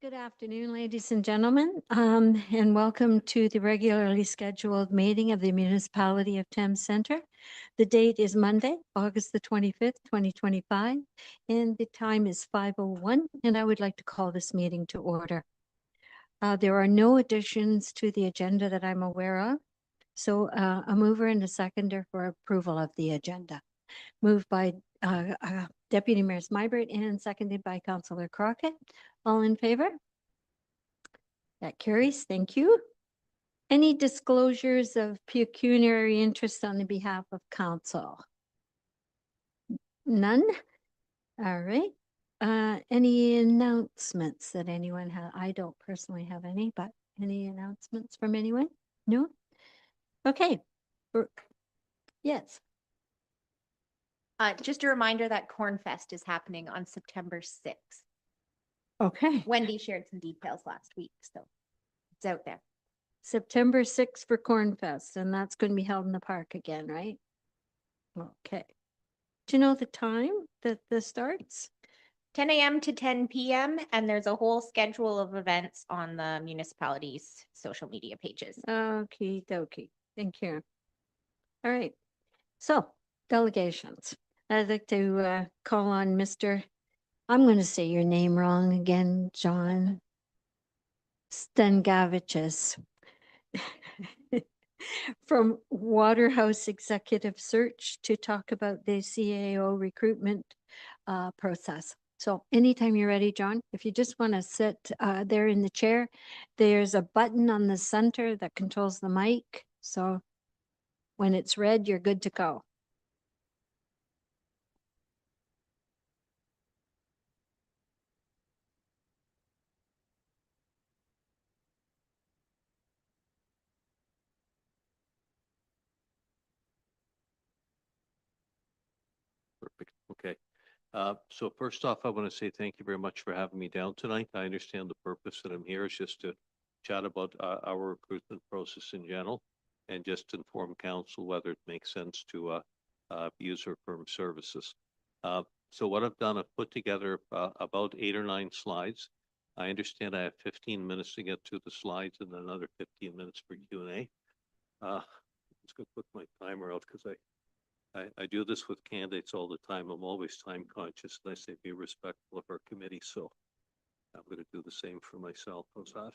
Good afternoon, ladies and gentlemen, and welcome to the regularly scheduled meeting of the Municipality of Thames Centre. The date is Monday, August the 25th, 2025, and the time is 5:01, and I would like to call this meeting to order. There are no additions to the agenda that I'm aware of, so a mover and a seconder for approval of the agenda. Moved by Deputy Mayor Smybert and seconded by Councillor Crockett. All in favor? That carries. Thank you. Any disclosures of pecuniary interest on the behalf of council? None? All right. Any announcements that anyone has? I don't personally have any, but any announcements from anyone? No? Okay. Yes. Just a reminder that Corn Fest is happening on September 6th. Okay. Wendy shared some details last week, so it's out there. September 6th for Corn Fest, and that's going to be held in the park again, right? Okay. Do you know the time that this starts? 10 a.m. to 10 p.m. and there's a whole schedule of events on the municipality's social media pages. Okie dokie. Thank you. All right. So delegations. I'd like to call on Mr. I'm going to say your name wrong again, John Stengavichus from Waterhouse Executive Search to talk about the CAO recruitment process. So anytime you're ready, John, if you just want to sit there in the chair, there's a button on the center that controls the mic. So when it's red, you're good to go. Perfect. Okay. So first off, I want to say thank you very much for having me down tonight. I understand the purpose that I'm here is just to chat about our recruitment process in general and just inform council whether it makes sense to use our firm services. So what I've done, I've put together about 8 or 9 slides. I understand I have 15 minutes to get through the slides and then another 15 minutes for Q&A. I'm just going to put my timer out because I do this with candidates all the time. I'm always time conscious, and I say be respectful of our committee. So I'm going to do the same for myself. How's that?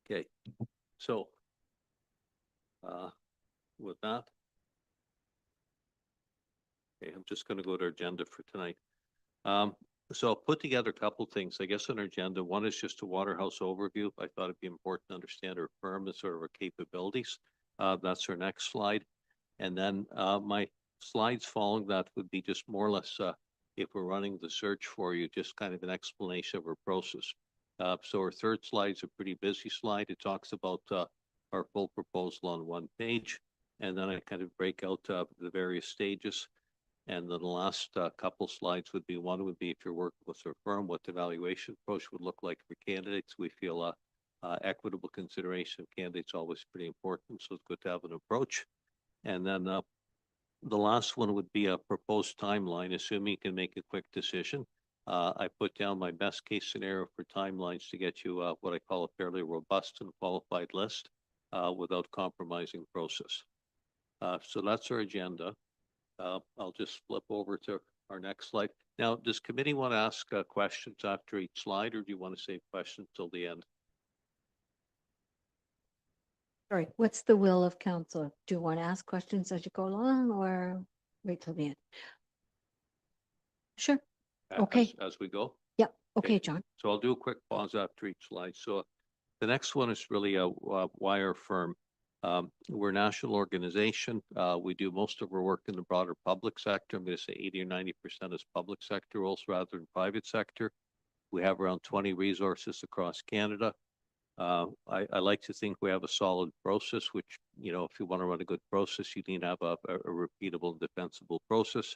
Okay. So with that, okay, I'm just going to go to our agenda for tonight. So I'll put together a couple things, I guess, on our agenda. One is just a Waterhouse overview. I thought it'd be important to understand our firm and sort of our capabilities. That's our next slide. And then my slides following that would be just more or less, if we're running the search for you, just kind of an explanation of our process. So our third slide is a pretty busy slide. It talks about our full proposal on one page. And then I kind of break out the various stages. And then the last couple slides would be, one would be if you're working with our firm, what the evaluation approach would look like for candidates. We feel equitable consideration of candidates always pretty important. So it's good to have an approach. And then the last one would be a proposed timeline, assuming you can make a quick decision. I put down my best case scenario for timelines to get you what I call a fairly robust and qualified list without compromising process. So that's our agenda. I'll just flip over to our next slide. Now, does committee want to ask questions after each slide, or do you want to save questions till the end? Sorry, what's the will of council? Do you want to ask questions as you go along or wait till the end? Sure. Okay. As we go? Yep. Okay, John. So I'll do a quick pause after each slide. So the next one is really why our firm. We're a national organization. We do most of our work in the broader public sector. I'm going to say 80 or 90% is public sector roles rather than private sector. We have around 20 resources across Canada. I like to think we have a solid process, which, you know, if you want to run a good process, you need to have a repeatable and defensible process.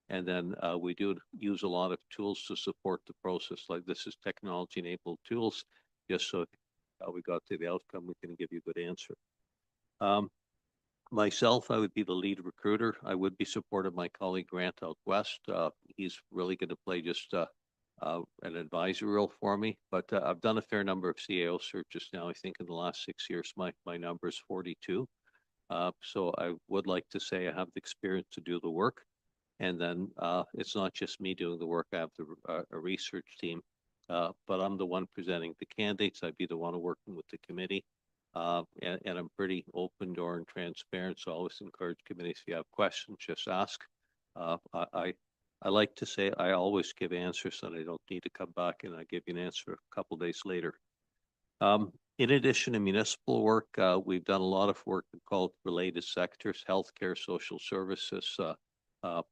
And then we do use a lot of tools to support the process. Like this is technology-enabled tools, just so we got to the outcome, we can give you a good answer. Myself, I would be the lead recruiter. I would be supported by my colleague Grant out west. He's really going to play just an advisory role for me, but I've done a fair number of CAO searches now. I think in the last 6 years, my number is 42. So I would like to say I have the experience to do the work. And then it's not just me doing the work. I have a research team, but I'm the one presenting the candidates. I'd be the one working with the committee. And I'm pretty open door and transparent. So I always encourage committees, if you have questions, just ask. I like to say I always give answers and I don't need to come back and I give you an answer a couple days later. In addition to municipal work, we've done a lot of work called related sectors, healthcare, social services,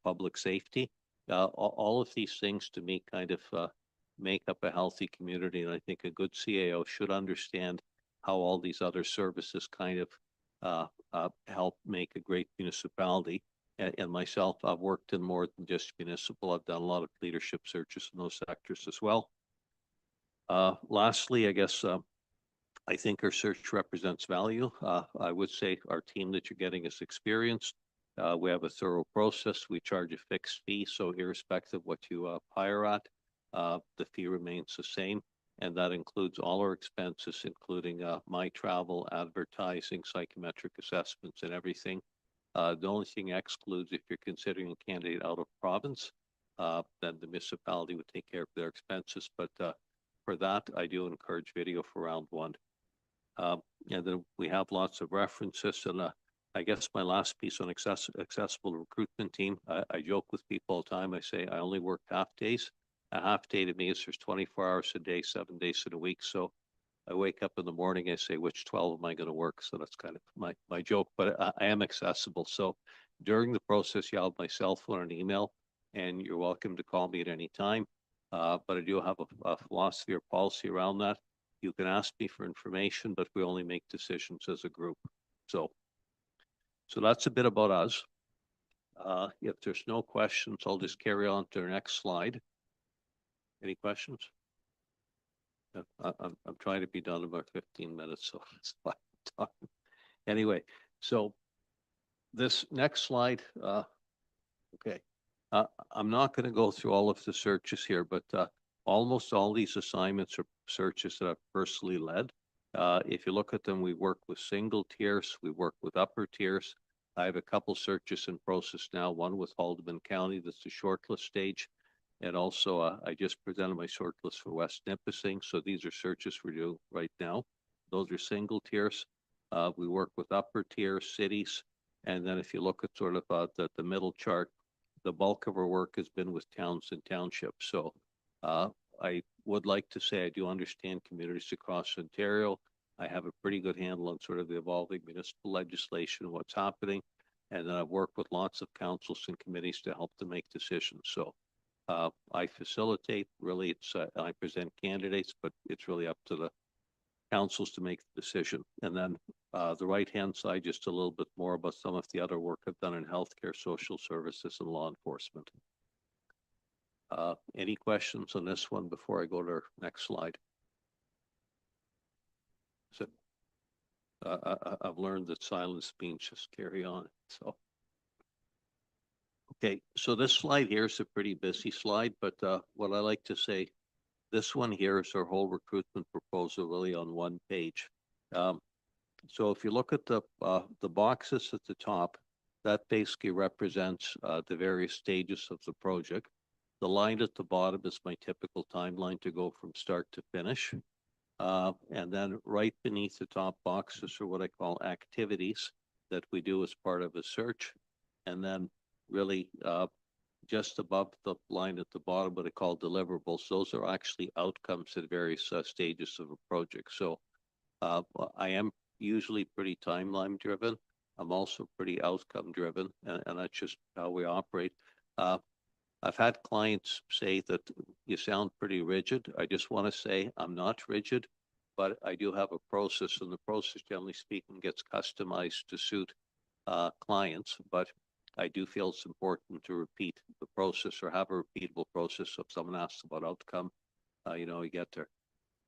public safety. All of these things to me kind of make up a healthy community. And I think a good CAO should understand how all these other services kind of help make a great municipality. And myself, I've worked in more than just municipal. I've done a lot of leadership searches in those sectors as well. Lastly, I guess I think our search represents value. I would say our team that you're getting is experienced. We have a thorough process. We charge a fixed fee. So irrespective of what you hire at, the fee remains the same. And that includes all our expenses, including my travel, advertising, psychometric assessments, and everything. The only thing excludes if you're considering a candidate out of province, then the municipality would take care of their expenses. But for that, I do encourage video for round one. And then we have lots of references. And I guess my last piece on accessible recruitment team, I joke with people all the time. I say I only work half days. A half day to me is there's 24 hours a day, 7 days in a week. So I wake up in the morning, I say, which 12 am I going to work? So that's kind of my joke, but I am accessible. So during the process, you have my cell phone and email, and you're welcome to call me at any time. But I do have a philosophy or policy around that. You can ask me for information, but we only make decisions as a group. So that's a bit about us. If there's no questions, I'll just carry on to the next slide. Any questions? I'm trying to be done in about 15 minutes, so it's fine time. Anyway, so this next slide, okay. I'm not going to go through all of the searches here, but almost all these assignments are searches that I've personally led. If you look at them, we work with single tiers, we work with upper tiers. I have a couple searches in process now, one with Haldimand County, that's the shortlist stage. And also, I just presented my shortlist for West Nipissing. So these are searches we're doing right now. Those are single tiers. We work with upper tier cities. And then if you look at sort of the middle chart, the bulk of our work has been with towns and townships. So I would like to say I do understand communities across Ontario. I have a pretty good handle on sort of the evolving municipal legislation and what's happening. And then I've worked with lots of councils and committees to help them make decisions. So I facilitate, really, I present candidates, but it's really up to the councils to make the decision. And then the right-hand side, just a little bit more about some of the other work I've done in healthcare, social services, and law enforcement. Any questions on this one before I go to our next slide? So I've learned that silence means just carry on. So. Okay, so this slide here is a pretty busy slide, but what I like to say, this one here is our whole recruitment proposal really on one page. So if you look at the boxes at the top, that basically represents the various stages of the project. The line at the bottom is my typical timeline to go from start to finish. And then right beneath the top boxes are what I call activities that we do as part of a search. And then really just above the line at the bottom, what I call deliverables. Those are actually outcomes at various stages of a project. So I am usually pretty timeline driven. I'm also pretty outcome driven, and that's just how we operate. I've had clients say that you sound pretty rigid. I just want to say I'm not rigid, but I do have a process, and the process, generally speaking, gets customized to suit clients. But I do feel it's important to repeat the process or have a repeatable process. So if someone asks about outcome, you get there.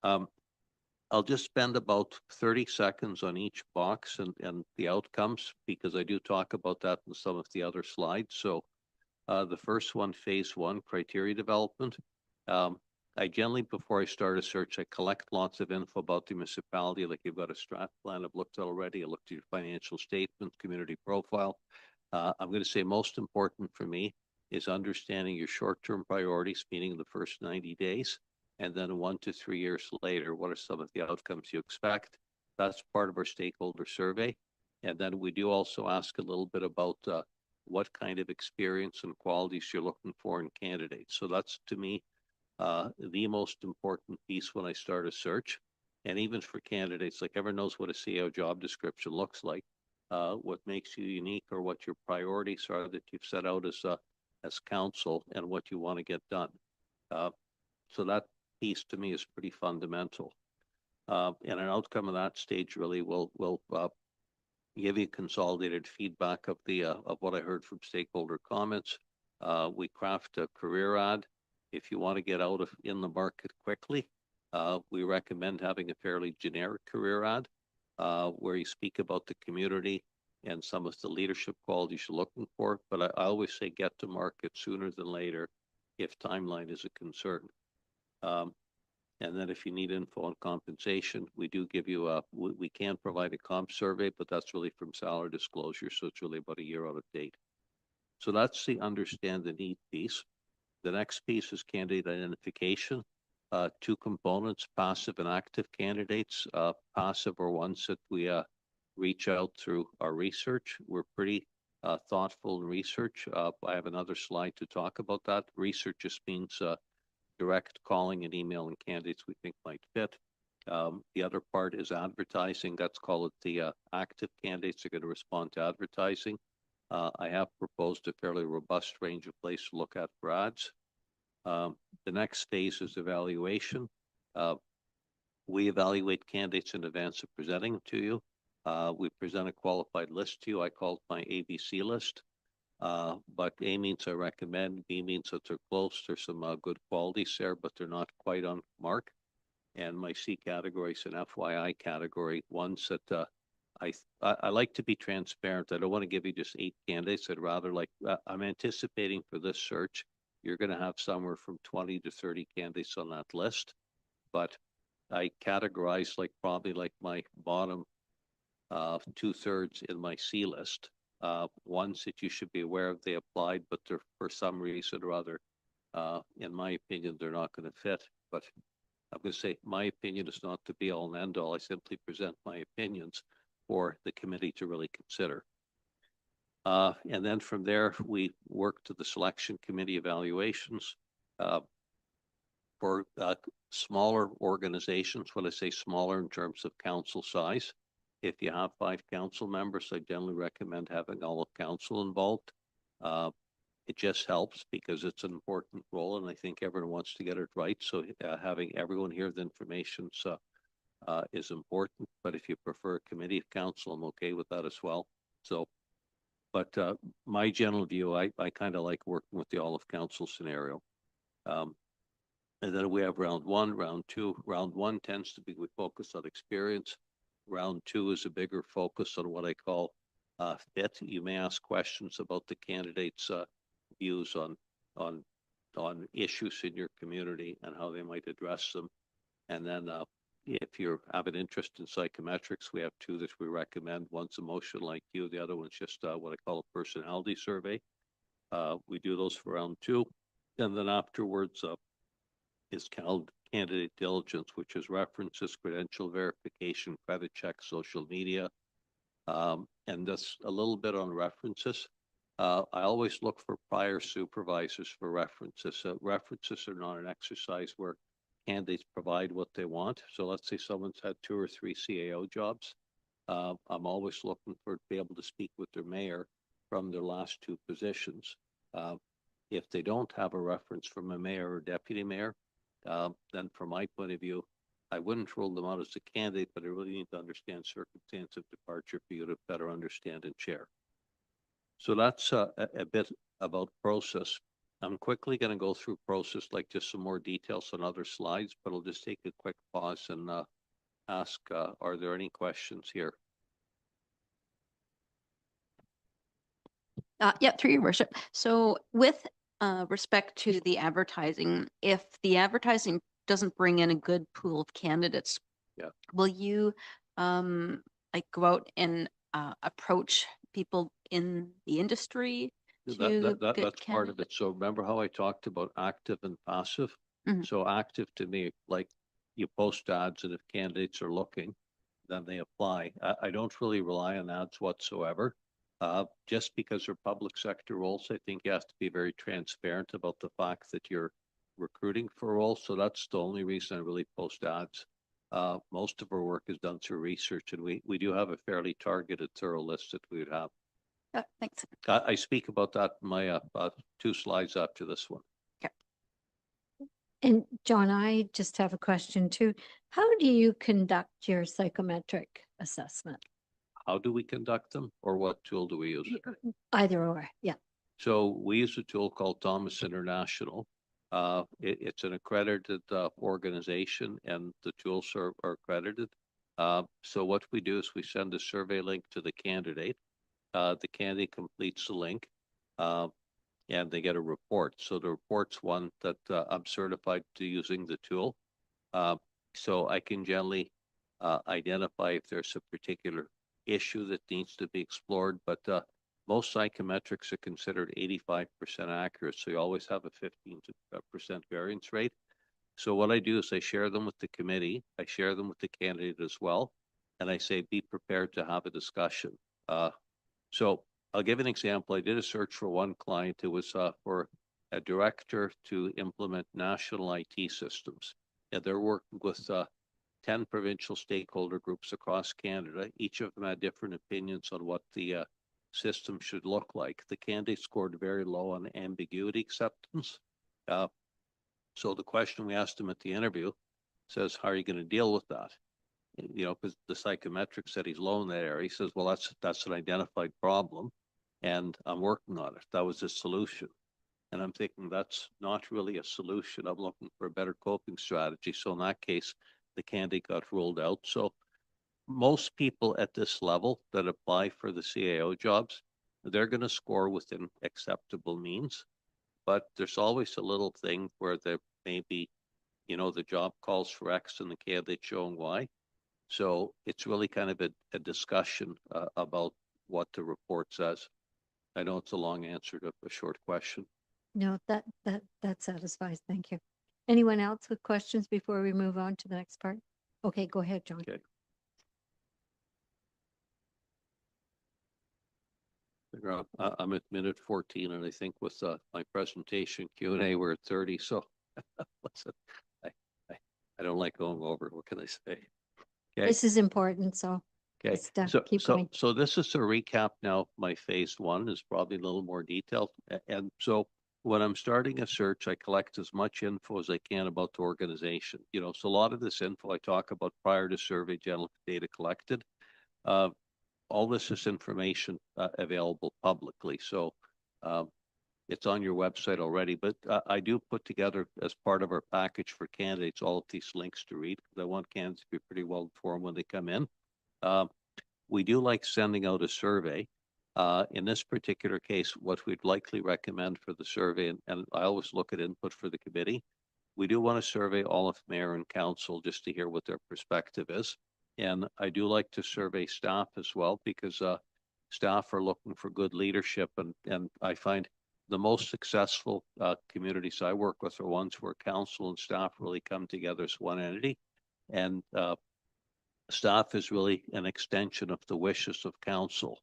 I'll just spend about 30 seconds on each box and the outcomes, because I do talk about that in some of the other slides. So the first one, phase one, criteria development. I generally, before I start a search, I collect lots of info about the municipality, like you've got a strat plan I've looked at already. I looked at your financial statement, community profile. I'm going to say most important for me is understanding your short-term priorities, meaning the first 90 days, and then 1 to 3 years later, what are some of the outcomes you expect? That's part of our stakeholder survey. And then we do also ask a little bit about what kind of experience and qualities you're looking for in candidates. So that's, to me, the most important piece when I start a search. And even for candidates, like everyone knows what a CEO job description looks like, what makes you unique or what your priorities are that you've set out as council and what you want to get done. So that piece to me is pretty fundamental. And an outcome of that stage really will give you consolidated feedback of what I heard from stakeholder comments. We craft a career ad. If you want to get out in the market quickly, we recommend having a fairly generic career ad where you speak about the community and some of the leadership qualities you're looking for. But I always say get to market sooner than later if timeline is a concern. And then if you need info on compensation, we do give you we can provide a comp survey, but that's really from salary disclosure. So it's really about a year out of date. So that's the understand the need piece. The next piece is candidate identification. Two components, passive and active candidates. Passive are ones that we reach out through our research. We're pretty thoughtful in research. I have another slide to talk about that. Research just means direct calling and emailing candidates we think might fit. The other part is advertising. That's called the active candidates are going to respond to advertising. I have proposed a fairly robust range of places to look at for ads. The next phase is evaluation. We evaluate candidates in advance of presenting them to you. We present a qualified list to you. I call it my ABC list. But A means I recommend, B means that they're close. There's some good qualities there, but they're not quite on mark. And my C category is an FYI category, ones that I like to be transparent. I don't want to give you just 8 candidates. I'd rather I'm anticipating for this search, you're going to have somewhere from 20 to 30 candidates on that list. But I categorize probably my bottom 2/3 in my C list. Ones that you should be aware of, they applied, but they're for some reason or other, in my opinion, they're not going to fit. But I'm going to say my opinion is not the be all and end all. I simply present my opinions for the committee to really consider. And then from there, we work to the selection committee evaluations. For smaller organizations, when I say smaller in terms of council size, if you have 5 council members, I generally recommend having all of council involved. It just helps because it's an important role, and I think everyone wants to get it right. So having everyone hear the information is important. But if you prefer a committee of council, I'm okay with that as well. So, but my general view, I kind of like working with the all of council scenario. And then we have round 1, round 2. Round 1 tends to be we focus on experience. Round 2 is a bigger focus on what I call fit. You may ask questions about the candidates' views on issues in your community and how they might address them. And then if you have an interest in psychometrics, we have 2 that we recommend. One's emotional IQ, the other one's just what I call a personality survey. We do those for round 2. And then afterwards is called candidate diligence, which is references, credential verification, credit check, social media. And that's a little bit on references. I always look for prior supervisors for references. References are not an exercise where candidates provide what they want. So let's say someone's had 2 or 3 CAO jobs. I'm always looking for to be able to speak with their mayor from their last 2 positions. If they don't have a reference from a mayor or deputy mayor, then from my point of view, I wouldn't rule them out as a candidate, but I really need to understand circumstance of departure for you to better understand and chair. So that's a bit about process. I'm quickly going to go through process, like just some more details on other slides, but I'll just take a quick pause and ask, are there any questions here? Yeah, through your worship. So with respect to the advertising, if the advertising doesn't bring in a good pool of candidates, Yeah. will you like go out and approach people in the industry to get That's part of it. candidates? So remember how I talked about active and passive? Mhm. So active to me, like you post ads and if candidates are looking, then they apply. I don't really rely on ads whatsoever. Just because they're public sector roles, I think you have to be very transparent about the fact that you're recruiting for roles. So that's the only reason I really post ads. Most of our work is done through research, and we do have a fairly targeted, thorough list that we would have. Thanks. I speak about that in my 2 slides after this one. And John, I just have a question too. How do you conduct your psychometric assessment? How do we conduct them, or what tool do we use? Either or, yeah. So we use a tool called Thomas International. It's an accredited organization, and the tools are accredited. So what we do is we send a survey link to the candidate. The candidate completes the link, and they get a report. So the report's one that I'm certified to using the tool. So I can generally identify if there's a particular issue that needs to be explored, but most psychometrics are considered 85% accurate. So you always have a 15% variance rate. So what I do is I share them with the committee, I share them with the candidate as well, and I say, be prepared to have a discussion. So I'll give an example. I did a search for one client. It was for a director to implement national IT systems. And they're working with 10 provincial stakeholder groups across Canada. Each of them had different opinions on what the system should look like. The candidate scored very low on ambiguity acceptance. So the question we asked him at the interview says, how are you going to deal with that? You know, because the psychometric said he's low in that area. He says, well, that's an identified problem, and I'm working on it. That was his solution. And I'm thinking that's not really a solution. I'm looking for a better coping strategy. So in that case, the candidate got ruled out. So most people at this level that apply for the CAO jobs, they're going to score within acceptable means. But there's always a little thing where there may be, you know, the job calls for X and the candidate showing Y. So it's really kind of a discussion about what the report says. I know it's a long answer to a short question. No, that satisfies. Thank you. Anyone else with questions before we move on to the next part? Okay, go ahead, John. Okay. I'm at minute 14, and I think with my presentation Q&A, we're at 30. So listen, I, I don't like going over. What can I say? Okay. This is important, so Okay, let's keep going. so this is a recap now. My phase one is probably a little more detailed. And so when I'm starting a search, I collect as much info as I can about the organization. You know, so a lot of this info I talk about prior to survey general data collected. All this is information available publicly. So it's on your website already, but I do put together as part of our package for candidates all of these links to read, because I want candidates to be pretty well informed when they come in. We do like sending out a survey. In this particular case, what we'd likely recommend for the survey, and I always look at input for the committee, we do want to survey all of mayor and council just to hear what their perspective is. And I do like to survey staff as well, because staff are looking for good leadership. And I find the most successful communities I work with are ones where council and staff really come together as one entity. And staff is really an extension of the wishes of council.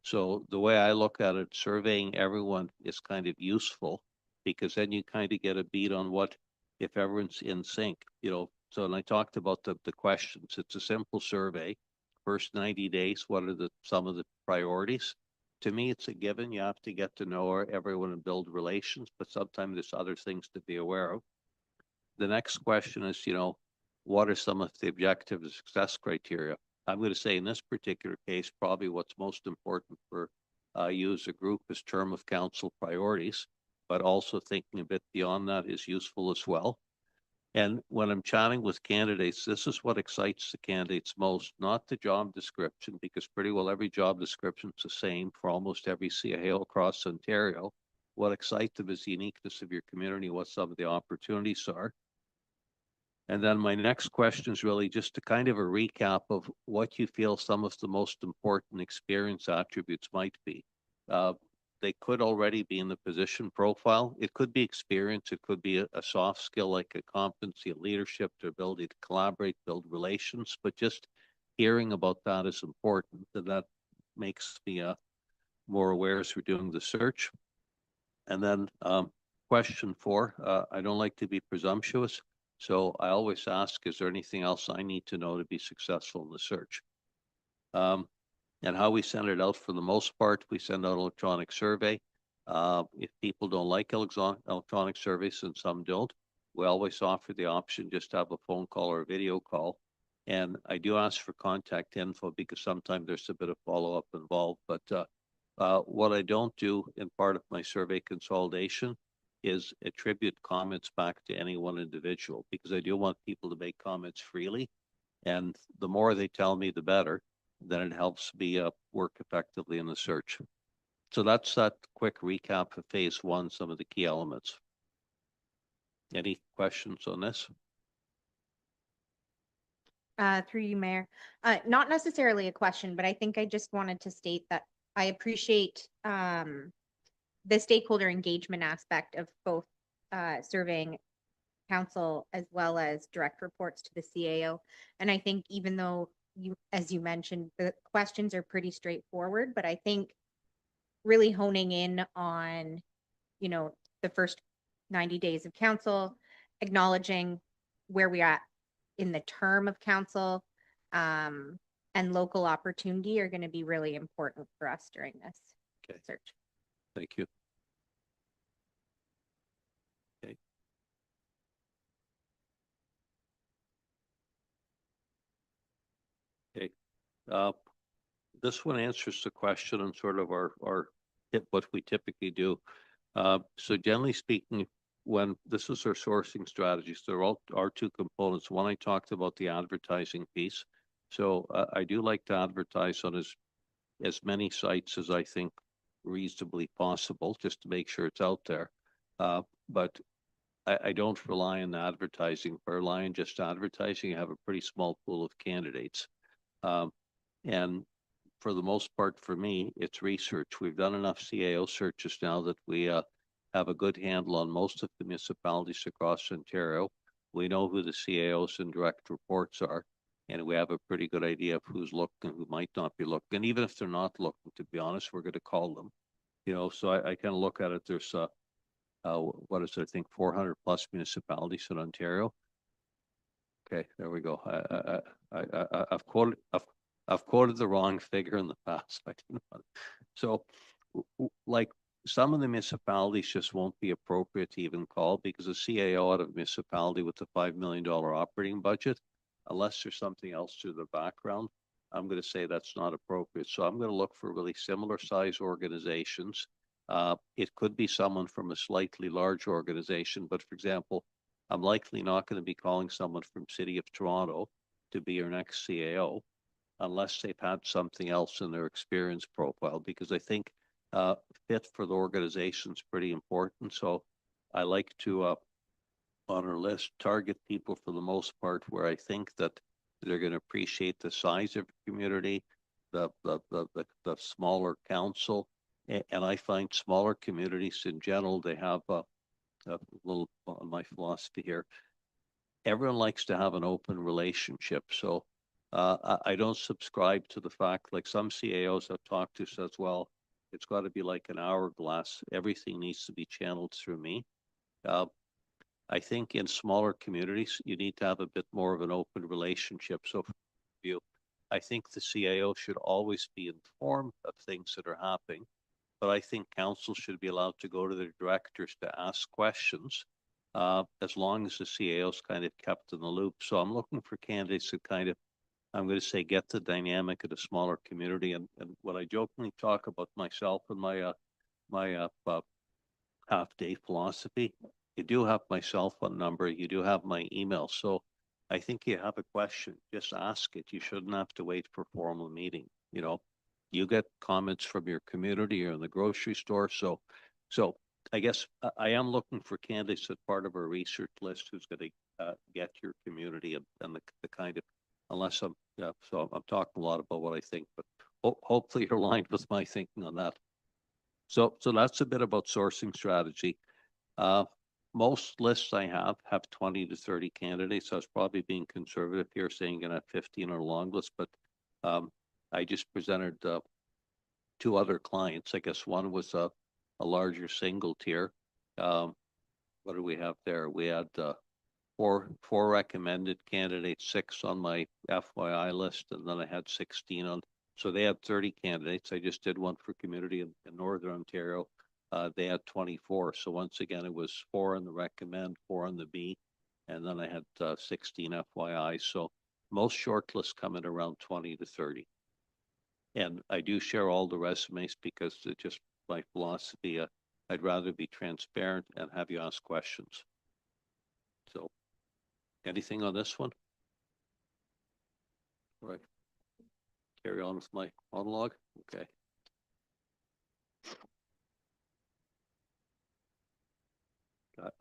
So the way I look at it, surveying everyone is kind of useful, because then you kind of get a beat on what, if everyone's in sync, you know. So, and I talked about the questions. It's a simple survey. First 90 days, what are some of the priorities? To me, it's a given. You have to get to know everyone and build relations, but sometimes there's other things to be aware of. The next question is, you know, what are some of the objective success criteria? I'm going to say in this particular case, probably what's most important for you as a group is term of council priorities, but also thinking a bit beyond that is useful as well. And when I'm chatting with candidates, this is what excites the candidates most, not the job description, because pretty well every job description is the same for almost every CIO across Ontario. what excites them is the uniqueness of your community, what some of the opportunities are. And then my next question is really just a kind of a recap of what you feel some of the most important experience attributes might be. They could already be in the position profile. It could be experience. It could be a soft skill like a competency of leadership, the ability to collaborate, build relations. But just hearing about that is important, and that makes me more aware as we're doing the search. And then question 4, I don't like to be presumptuous, so I always ask, is there anything else I need to know to be successful in the search? And how we send it out, for the most part, we send out electronic survey. If people don't like electronic surveys, and some don't, we always offer the option just to have a phone call or a video call. And I do ask for contact info because sometimes there's a bit of follow-up involved. But what I don't do in part of my survey consolidation is attribute comments back to any one individual, because I do want people to make comments freely. And the more they tell me, the better. Then it helps me work effectively in the search. So that's that quick recap of phase 1, some of the key elements. Any questions on this? Through you, Mayor. Not necessarily a question, but I think I just wanted to state that I appreciate the stakeholder engagement aspect of both surveying council as well as direct reports to the CAO. And I think even though as you mentioned, the questions are pretty straightforward, but I think really honing in on, the first 90 days of council, acknowledging where we are at in the term of council, and local opportunity are going to be really important for us during this search. Thank you. Okay. Okay. This one answers the question on sort of our what we typically do. So generally speaking, when this is our sourcing strategies, there are 2 components. One, I talked about the advertising piece. So I do like to advertise on as many sites as I think reasonably possible, just to make sure it's out there. But I don't rely on advertising. If I rely on just advertising, I have a pretty small pool of candidates. And for the most part, for me, it's research. We've done enough CAO searches now that we have a good handle on most of the municipalities across Ontario. We know who the CAOs and direct reports are, and we have a pretty good idea of who's looking and who might not be looking. And even if they're not looking, to be honest, we're going to call them. So I kind of look at it. There's what is it? I think 400 plus municipalities in Ontario. Okay, there we go. I've quoted the wrong figure in the past. I didn't want to. So, like, some of the municipalities just won't be appropriate to even call, because a CAO out of a municipality with a $5 million operating budget, unless there's something else to the background, I'm going to say that's not appropriate. So I'm going to look for really similar size organizations. It could be someone from a slightly large organization, but for example, I'm likely not going to be calling someone from City of Toronto to be your next CAO unless they've had something else in their experience profile, because I think fit for the organization is pretty important. So I like to, on our list, target people for the most part where I think that they're going to appreciate the size of the community, the smaller council. And I find smaller communities in general, they have a little on my philosophy here. Everyone likes to have an open relationship. So I don't subscribe to the fact, like some CAOs I've talked to says, well, it's got to be like an hourglass. Everything needs to be channeled through me. I think in smaller communities, you need to have a bit more of an open relationship. So I think the CAO should always be informed of things that are happening, but I think council should be allowed to go to their directors to ask questions, as long as the CAO is kind of kept in the loop. So I'm looking for candidates that kind of, I'm going to say, get the dynamic of the smaller community. And when I jokingly talk about myself and my half-day philosophy, you do have my cell phone number, you do have my email. So I think you have a question, just ask it. You shouldn't have to wait for a formal meeting. You get comments from your community or in the grocery store. So I guess I am looking for candidates as part of our research list who's going to get your community and the kind of, unless I'm, so I'm talking a lot about what I think, but hopefully you're aligned with my thinking on that. So that's a bit about sourcing strategy. Most lists I have 20 to 30 candidates. I was probably being conservative here, saying gonna have 15 on a long list, but I just presented two other clients. I guess one was a larger single tier. What do we have there? We had four recommended candidates, 6 on my FYI list, and then I had 16 on. So they had 30 candidates. I just did one for community in Northern Ontario. They had 24. So once again, it was 4 on the recommend, 4 on the B, and then I had 16 FYI. So most shortlists come in around 20 to 30. And I do share all the resumes because it's just my philosophy. I'd rather be transparent and have you ask questions. So anything on this one? All right. Carry on with my monologue. Okay.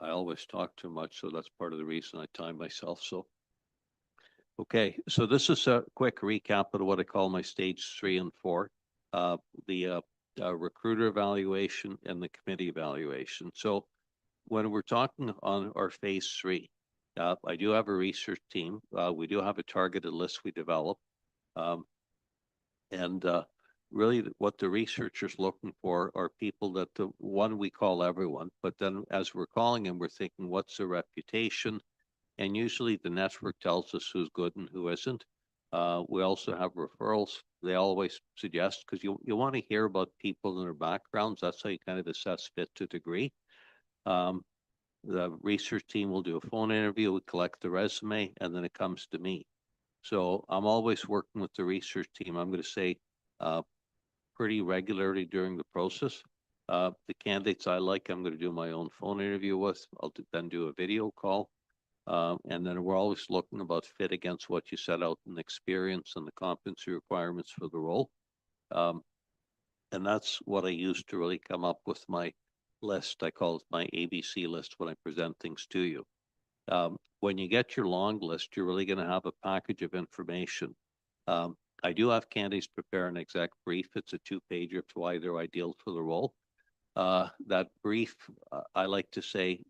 I always talk too much, so that's part of the reason I time myself. So, okay, so this is a quick recap of what I call my stage 3 and 4, the recruiter evaluation and the committee evaluation. So when we're talking on our phase 3, I do have a research team. We do have a targeted list we develop. And really what the researchers looking for are people that the one we call everyone, but then as we're calling them, we're thinking, what's their reputation? And usually the network tells us who's good and who isn't. We also have referrals. They always suggest, because you want to hear about people and their backgrounds. That's how you kind of assess fit to degree. The research team will do a phone interview, we collect the resume, and then it comes to me. So I'm always working with the research team. I'm going to say pretty regularly during the process. The candidates I like, I'm going to do my own phone interview with. I'll then do a video call. And then we're always looking about fit against what you set out in experience and the competency requirements for the role. And that's what I use to really come up with my list. I call it my ABC list when I present things to you. When you get your long list, you're really going to have a package of information. I do have candidates prepare an exec brief. It's a 2-pager to why they're ideal for the role. That brief, I like to say,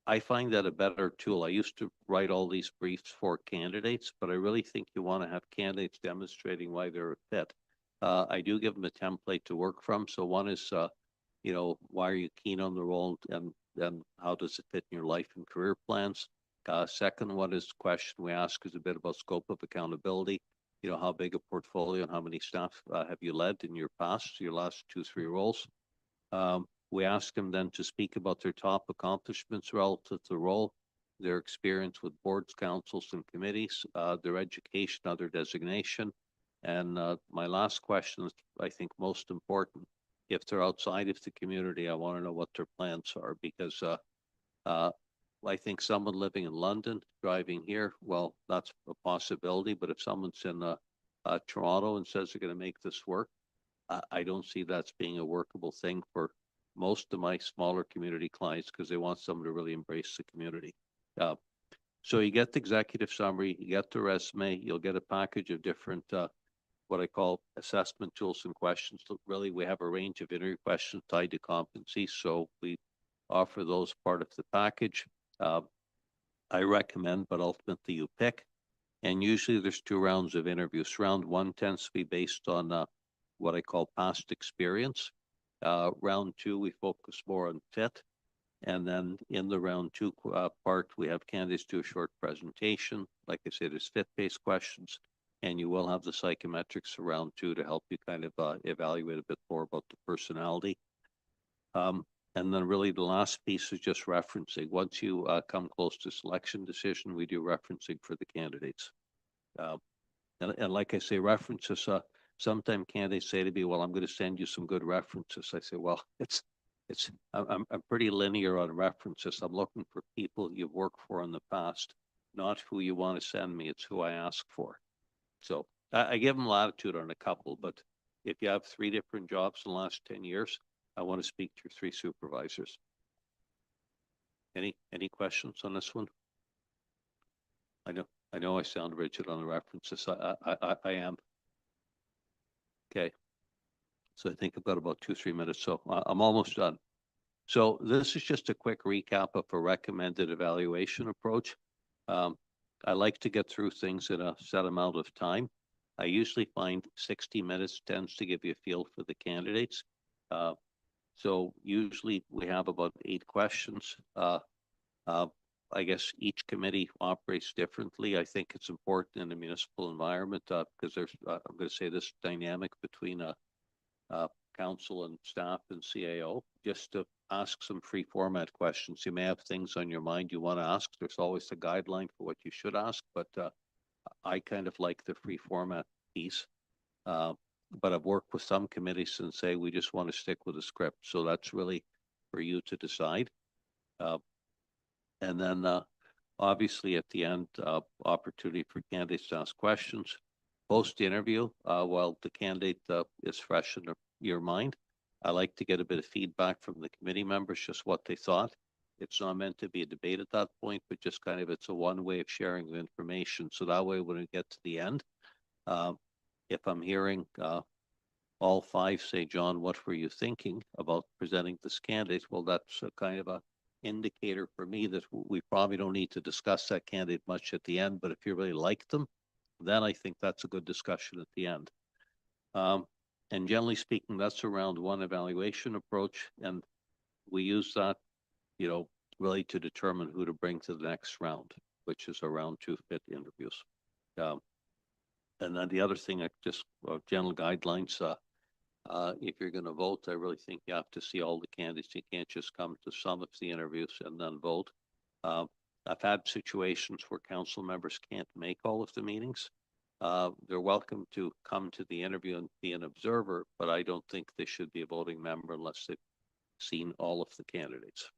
I find that a better tool. I used to write all these briefs for candidates, but I really think you want to have candidates demonstrating why they're a fit. I do give them a template to work from. So one is, why are you keen on the role, and how does it fit in your life and career plans? Second one is question we ask is a bit about scope of accountability. How big a portfolio and how many staff have you led in your past, your last 2-3 roles? We ask them then to speak about their top accomplishments relative to the role, their experience with boards, councils, and committees, their education, other designation. And my last question is, I think, most important. If they're outside of the community, I want to know what their plans are, because I think someone living in London, driving here, well, that's a possibility. But if someone's in Toronto and says they're going to make this work, I don't see that's being a workable thing for most of my smaller community clients, because they want someone to really embrace the community. So you get the executive summary, you get the resume, you'll get a package of different what I call assessment tools and questions. Really, we have a range of interview questions tied to competency, so we offer those part of the package. I recommend, but ultimately you pick. And usually there's 2 rounds of interviews. Round 1 tends to be based on what I call past experience. Round 2, we focus more on fit. And then in the round 2 part, we have candidates do a short presentation. Like I said, there's fit-based questions, and you will have the psychometrics for round 2 to help you kind of evaluate a bit more about the personality. And then really the last piece is just referencing. Once you come close to selection decision, we do referencing for the candidates. And like I say, references, sometimes candidates say to me, well, I'm going to send you some good references. I say, well, I'm pretty linear on references. I'm looking for people you've worked for in the past, not who you want to send me. It's who I ask for. So I give them latitude on a couple, but if you have 3 different jobs in the last 10 years, I want to speak to your 3 supervisors. Any questions on this one? I know I sound rigid on the references. I am. Okay. So I think I've got about 2-3 minutes, so I'm almost done. So this is just a quick recap of a recommended evaluation approach. I like to get through things in a set amount of time. I usually find 60 minutes tends to give you a feel for the candidates. So usually we have about 8 questions. I guess each committee operates differently. I think it's important in the municipal environment because there's, I'm going to say, this dynamic between council and staff and CAO, just to ask some free format questions. You may have things on your mind you want to ask. There's always a guideline for what you should ask, but I kind of like the free format piece. But I've worked with some committees and say we just want to stick with the script. So that's really for you to decide. And then obviously at the end, opportunity for candidates to ask questions. Post interview, while the candidate is fresh in your mind, I like to get a bit of feedback from the committee members, just what they thought. It's not meant to be a debate at that point, but just kind of, it's a one way of sharing the information. So that way, when we get to the end, if I'm hearing all 5 say, John, what were you thinking about presenting this candidate? Well, that's a kind of a indicator for me that we probably don't need to discuss that candidate much at the end, but if you really like them, then I think that's a good discussion at the end. And generally speaking, that's a round 1 evaluation approach. And we use that, you know, really to determine who to bring to the next round, which is a round 2 fit interviews. And then the other thing, just general guidelines, if you're going to vote, I really think you have to see all the candidates. You can't just come to some of the interviews and then vote. I've had situations where council members can't make all of the meetings. They're welcome to come to the interview and be an observer, but I don't think they should be a voting member unless they've seen all of the candidates.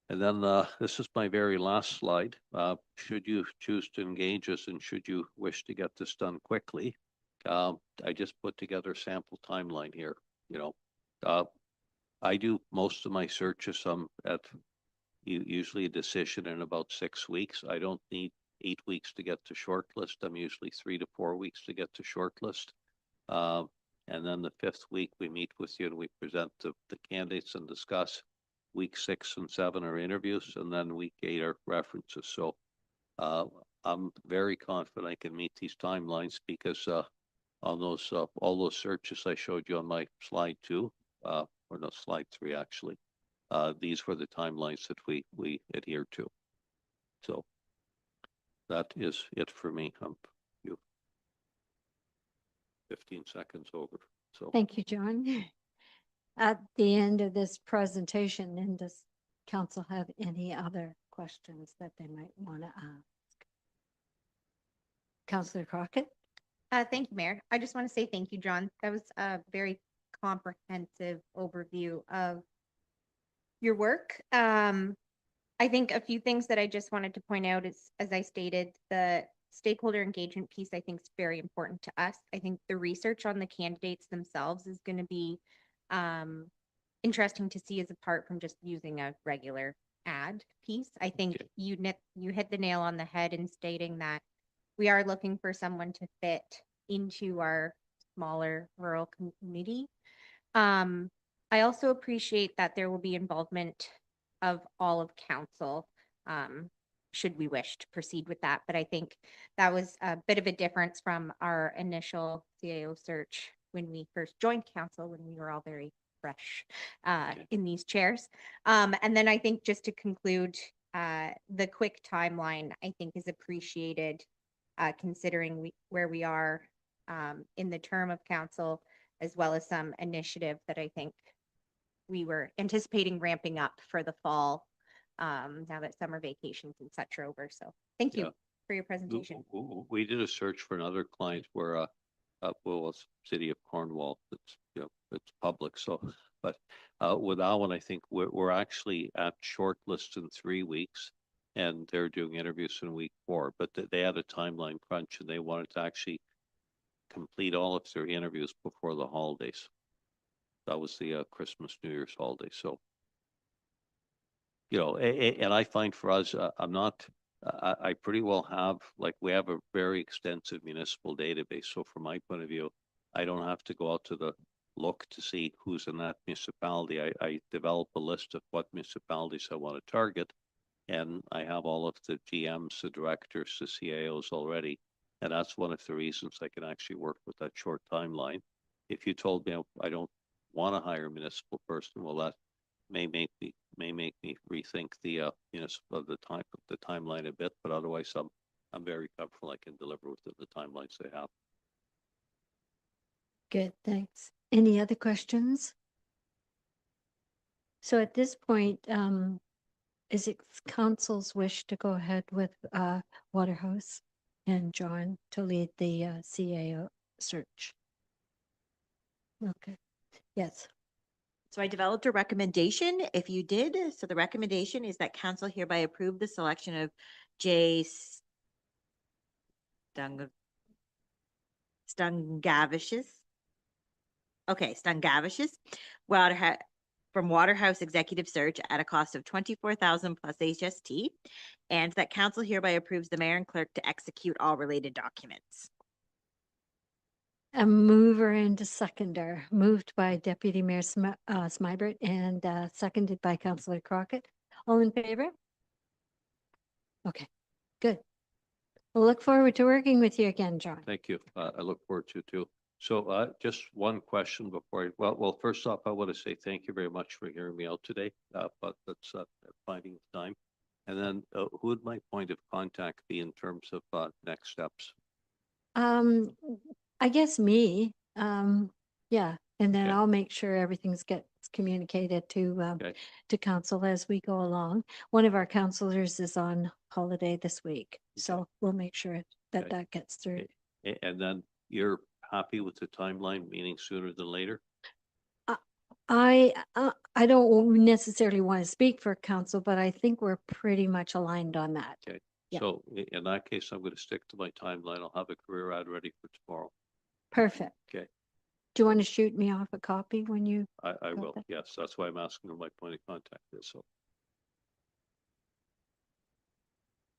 And then this is my very last slide. Should you choose to engage us and should you wish to get this done quickly, I just put together a sample timeline here. You know, I do most of my searches at usually a decision in about 6 weeks. I don't need 8 weeks to get to shortlist. I'm usually 3 to 4 weeks to get to shortlist. And then the 5th week we meet with you and we present the candidates and discuss. Week 6 and 7 are interviews, and then week 8 are references. So I'm very confident I can meet these timelines because on those all those searches I showed you on my slide 2, or no, slide 3 actually. These were the timelines that we adhere to. So that is it for me. You 15 seconds over. So Thank you, John. At the end of this presentation, and does council have any other questions that they might want to ask? Councillor Crockett? Thank you, Mayor. I just want to say thank you, John. That was a very comprehensive overview of your work. I think a few things that I just wanted to point out is, as I stated, the stakeholder engagement piece I think is very important to us. I think the research on the candidates themselves is going to be interesting to see, as apart from just using a regular ad piece. I think you hit the nail on the head in stating that we are looking for someone to fit into our smaller rural community. I also appreciate that there will be involvement of all of council, should we wish to proceed with that. But I think that was a bit of a difference from our initial CAO search when we first joined council, when we were all very fresh in these chairs. And then I think, just to conclude, the quick timeline I think is appreciated, considering where we are in the term of council, as well as some initiative that I think we were anticipating ramping up for the fall, now that summer vacations and such are over. So thank you for your presentation. we did a search for another client where well, it's City of Cornwall. It's, you know, it's public. So, but with that one, I think we're actually at shortlist in 3 weeks, and they're doing interviews in week 4. But they had a timeline crunch, and they wanted to actually complete all of their interviews before the holidays. That was the Christmas, New Year's holiday. So, and I find for us, I'm not, I pretty well have, like, we have a very extensive municipal database. So from my point of view, I don't have to go out to the look to see who's in that municipality. I develop a list of what municipalities I want to target. And I have all of the GMs, the directors, the CAOs already. And that's one of the reasons I can actually work with that short timeline. If you told me I don't want to hire a municipal person, well, that may make me rethink the municipal the timeline a bit. But otherwise, I'm very comfortable I can deliver within the timelines they have. Good, thanks. Any other questions? So at this point, is it council's wish to go ahead with Waterhouse and John to lead the CAO search? Okay, yes. So I developed a recommendation. If you did, so the recommendation is that council hereby approve the selection of Jay Stungavicius. Okay, Stungavicius, from Waterhouse Executive Search at a cost of 24,000 plus HST, and that council hereby approves the mayor and clerk to execute all related documents. A mover and a seconder, moved by Deputy Mayor Smybert and seconded by Councillor Crockett. All in favor? Okay, good. We'll look forward to working with you again, John. Thank you. I look forward to it too. So just one question before well, first off, I want to say thank you very much for hearing me out today, but that's finding the time. And then who would my point of contact be in terms of next steps? I guess me, yeah, and then Okay. I'll make sure everything's gets communicated Okay. to council as we go along. One of our councilors is on holiday this week, so we'll make sure that Okay. that gets through. And then you're happy with the timeline, meaning sooner than later? I don't necessarily want to speak for council, but I think we're pretty much aligned on that. Okay. Yeah. So in that case, I'm going to stick to my timeline. I'll have a career ad ready for tomorrow. Perfect. Okay. Do you want to shoot me off a copy when you? I got will. that? Yes. That's why I'm asking who my point of contact is. So.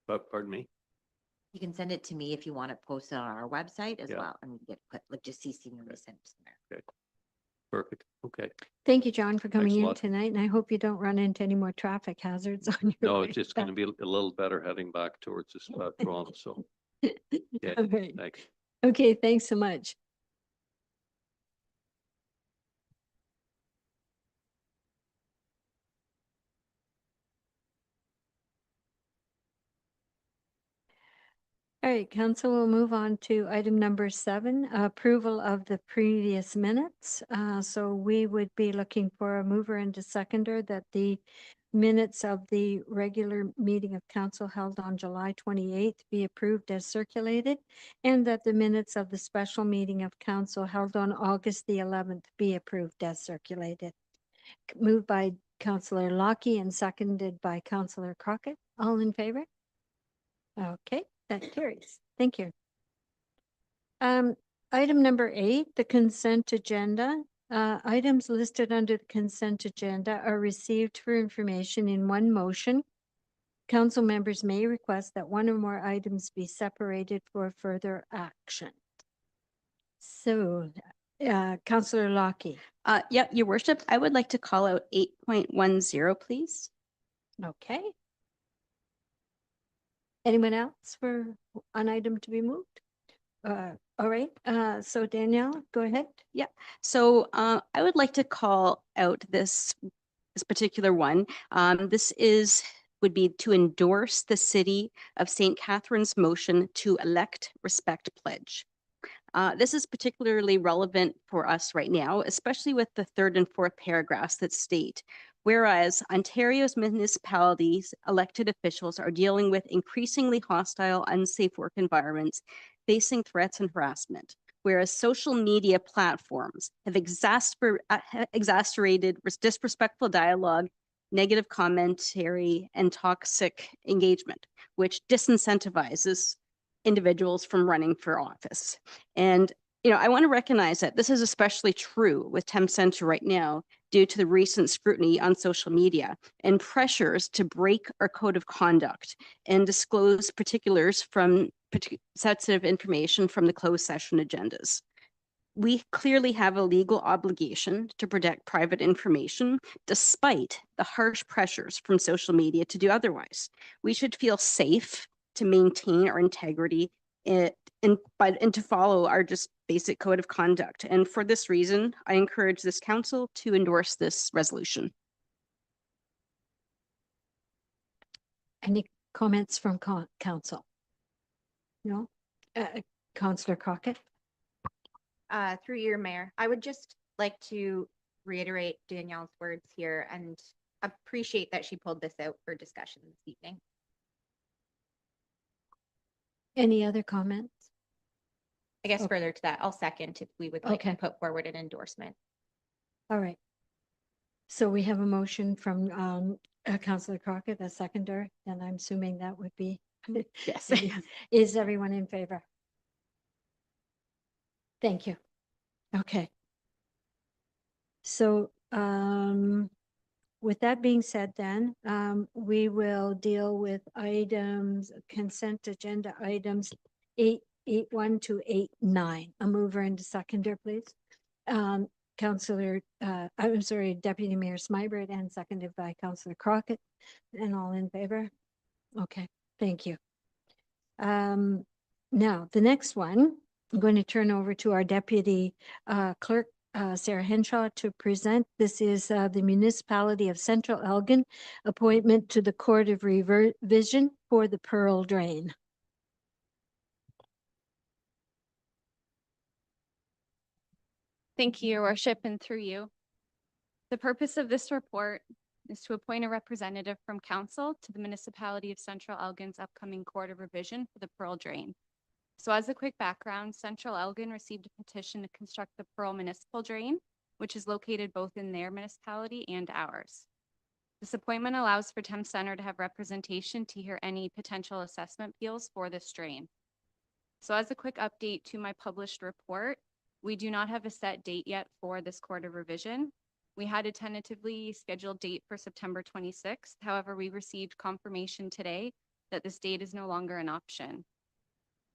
But pardon me? You can send it to me if you want it posted on our website as Yeah. well, and get put, like, just CC me when we send it somewhere. Perfect. Okay. Thank you, John, for coming Thanks a in lot. tonight, and I hope you don't run into any more traffic hazards on your No, way it's just back. going to be a little better heading back towards this Toronto. So, yeah. All right. Thanks. Okay, thanks so much. All right, council will move on to item number 7, approval of the previous minutes. So we would be looking for a mover and a seconder that the minutes of the regular meeting of council held on July 28th be approved as circulated, and that the minutes of the special meeting of council held on August the 11th be approved as circulated. Moved by Councillor Lockie and seconded by Councillor Crockett. All in favor? Okay, that carries. Thank you. Item number 8, the consent agenda. Items listed under the consent agenda are received for information in one motion. Council members may request that one or more items be separated for further action. So, Councillor Lockie. Yep, your worship, I would like to call out 8.10, please. Okay. Anyone else for an item to be moved? All right, so Danielle, go ahead. So I would like to call out this particular one. This would be to endorse the City of St. Catharines motion to elect respect pledge. This is particularly relevant for us right now, especially with the 3rd and 4th paragraphs that state, whereas Ontario's municipalities' elected officials are dealing with increasingly hostile, unsafe work environments, facing threats and harassment, whereas social media platforms have exacerbated disrespectful dialogue, negative commentary, and toxic engagement, which disincentivizes individuals from running for office. And I want to recognize that this is especially true with Thames Centre right now due to the recent scrutiny on social media and pressures to break our code of conduct and disclose particulars from sensitive information from the closed session agendas. We clearly have a legal obligation to protect private information despite the harsh pressures from social media to do otherwise. We should feel safe to maintain our integrity and to follow our just basic code of conduct. And for this reason, I encourage this council to endorse this resolution. Any comments from council? No? Councillor Crockett? Through your mayor, I would just like to reiterate Danielle's words here and appreciate that she pulled this out for discussion this evening. Any other comments? I guess Okay. further to that, I'll second if we would like to Okay. put forward an endorsement. All right. So we have a motion from Councillor Crockett, a seconder, and I'm assuming that would be. Yes. Is everyone in favor? Thank you. Okay. So with that being said, then we will deal with items, consent agenda items 8.1 to 8.9. A mover and a seconder, please. Councillor, I'm sorry, Deputy Mayor Smybert, and seconded by Councillor Crockett, and all in favor? Okay, thank you. Now, the next one, I'm going to turn over to our Deputy Clerk, Sarah Henshaw, to present. This is the Municipality of Central Elgin appointment to the Court of Revision for the Pearl Drain. Thank you, Your Worship, and through you. The purpose of this report is to appoint a representative from council to the Municipality of Central Elgin's upcoming Court of Revision for the Pearl Drain. So as a quick background, Central Elgin received a petition to construct the Pearl Municipal Drain, which is located both in their municipality and ours. This appointment allows for Thames Centre to have representation to hear any potential assessment appeals for this drain. So as a quick update to my published report, we do not have a set date yet for this Court of Revision. We had a tentatively scheduled date for September 26th. However, we received confirmation today that this date is no longer an option.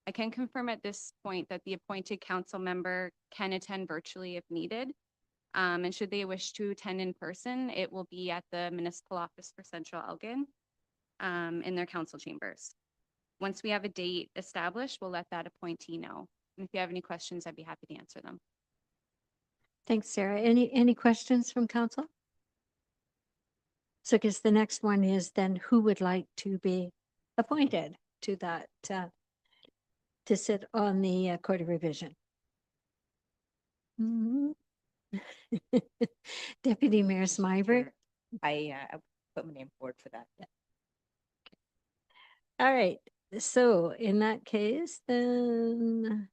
I can confirm at this point that the appointed council member can attend virtually if needed. And should they wish to attend in person, it will be at the Municipal Office for Central Elgin in their council chambers. Once we have a date established, we'll let that appointee know. And if you have any questions, I'd be happy to answer them. Thanks, Sarah. Any questions from council? So I guess the next one is then who would like to be appointed to that, to sit on the Court of Revision? Mhm. Deputy Mayor Smybert. Sure. I put my name forward for that. All right. So in that case, then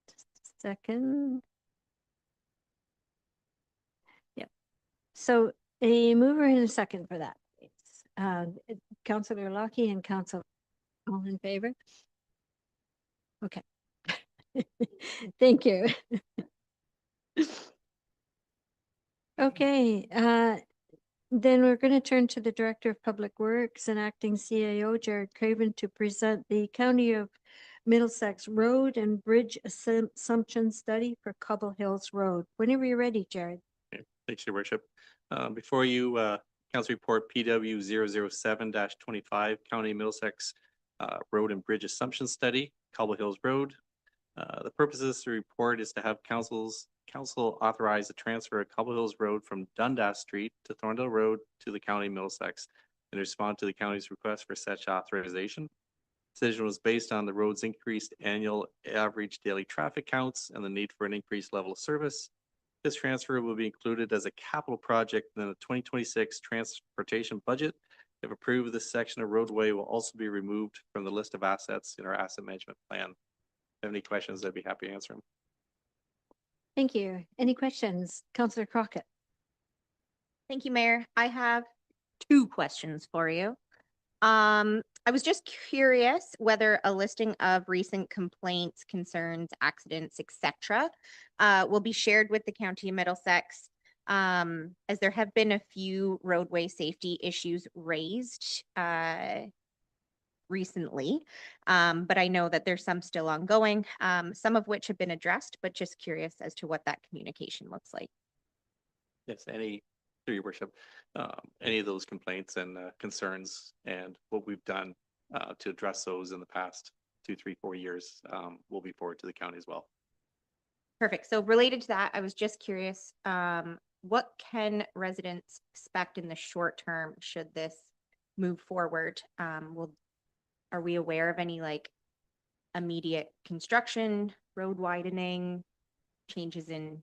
just a second. Yep. So a mover and a second for that. Councillor Lockie and Council, all in favor? Okay. Thank you. Okay, then we're going to turn to the Director of Public Works and Acting CAO, Jared Craven, to present the County of Middlesex Road and Bridge Assumption Study for Cobble Hills Road. Whenever you're ready, Jared. Okay, thanks, Your Worship. Before you, Council Report PW 007-25, County Middlesex Road and Bridge Assumption Study, Cobble Hills Road. The purpose of this report is to have council authorize the transfer of Cobble Hills Road from Dundas Street to Thorndale Road to the County of Middlesex and respond to the county's request for such authorization. Decision was based on the road's increased annual average daily traffic counts and the need for an increased level of service. This transfer will be included as a capital project in the 2026 transportation budget. If approved, this section of roadway will also be removed from the list of assets in our asset management plan. If you have any questions, I'd be happy to answer them. Thank you. Any questions? Councillor Crockett. Thank you, Mayor. I have two questions for you. I I was just curious whether a listing of recent complaints, concerns, accidents, etc., will be shared with the County of Middlesex, as there have been a few roadway safety issues raised recently. But I know that there's some still ongoing, some of which have been addressed, but just curious as to what that communication looks like. Yes, through your worship, any of those complaints and concerns and what we've done to address those in the past 2, 3, 4 years will be forwarded to the county as well. Perfect. So related to that, I was just curious, what can residents expect in the short term should this move forward? Are we aware of any like immediate construction, road widening, changes in,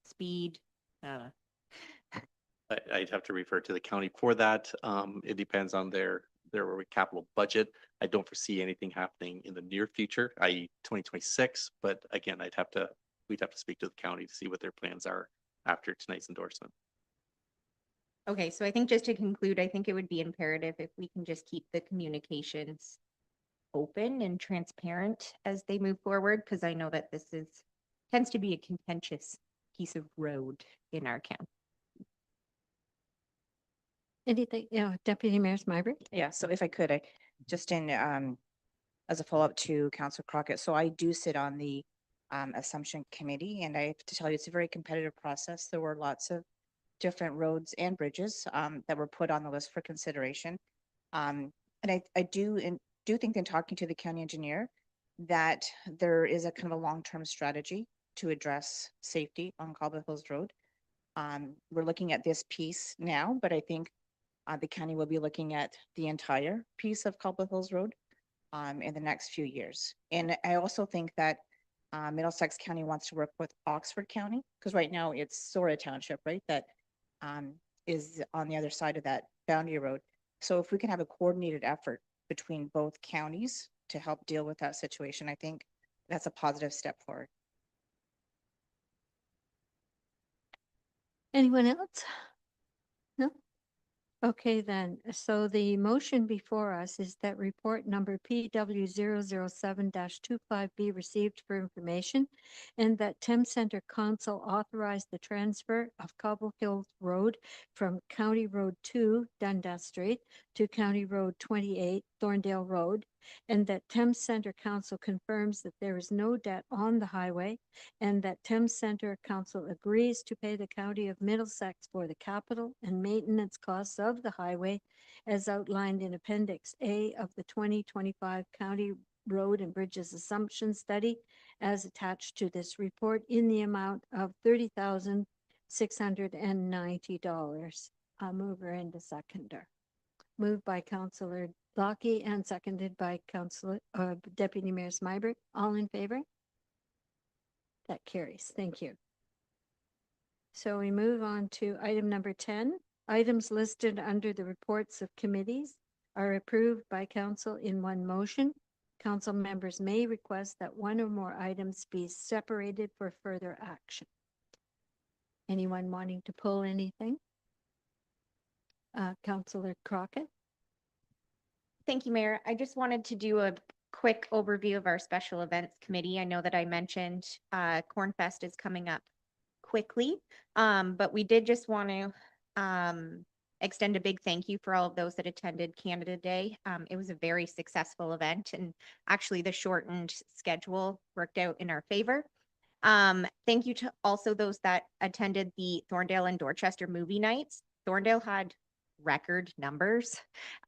speed? I'd have to refer to the county for that. It depends on their capital budget. I don't foresee anything happening in the near future, i.e. 2026, but again, we'd have to speak to the county to see what their plans are after tonight's endorsement. Okay, so I think just to conclude, I think it would be imperative if we can just keep the communications open and transparent as they move forward, because I know that this tends to be a contentious piece of road in our county. Anything, Deputy Mayor Smyber? Yeah, so if I could, I just as a follow-up to Councillor Crockett, so I do sit on the Assumption Committee, and I have to tell you, it's a very competitive process. There were lots of different roads and bridges that were put on the list for consideration. And I do think in talking to the county engineer that there is a kind of a long-term strategy to address safety on Cobble Hills Road. We're looking at this piece now, but I think the county will be looking at the entire piece of Cobble Hills Road in the next few years. And I also think that Middlesex County wants to work with Oxford County, because right now it's Sora Township, right, that is on the other side of that boundary road. So if we can have a coordinated effort between both counties to help deal with that situation, I think that's a positive step forward. Anyone else? No? Okay, then. So the motion before us is that report number PW 007-25 be received for information, and that Thames Center Council authorize the transfer of Cobble Hill Road from County Road 2, Dundas Street, to County Road 28, Thorndale Road, and that Thames Center Council confirms that there is no debt on the highway, and that Thames Center Council agrees to pay the County of Middlesex for the capital and maintenance costs of the highway as outlined in Appendix A of the 2025 County Road and Bridges Assumption Study as attached to this report in the amount of $30,690. Mover and a seconder. Moved by Councillor Lockie and seconded by Deputy Mayor Smyber. All in favor? That carries. Thank you. So we move on to item number 10. Items listed under the reports of committees are approved by council in one motion. Council members may request that one or more items be separated for further action. Anyone wanting to pull anything? Councillor Crockett? Thank you, Mayor. I just wanted to do a quick overview of our special events committee. I know that I mentioned Cornfest is coming up quickly, but we did just want to extend a big thank you for all of those that attended Canada Day. It was a very successful event, and actually the shortened schedule worked out in our favor. Thank you to also those that attended the Thorndale and Dorchester movie nights. Thorndale had record numbers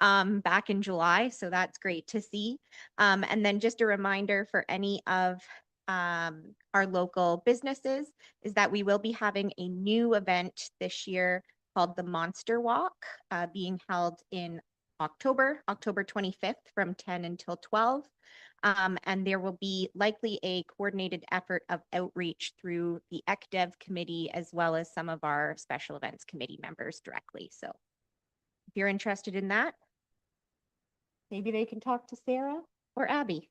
back in July, so that's great to see. And then just a reminder for any of our local businesses is that we will be having a new event this year called the Monster Walk, being held in October 25th from 10 until 12. And there will be likely a coordinated effort of outreach through the ECDEV committee as well as some of our special events committee members directly. So if you're interested in that, maybe they can talk to Sarah or Abby.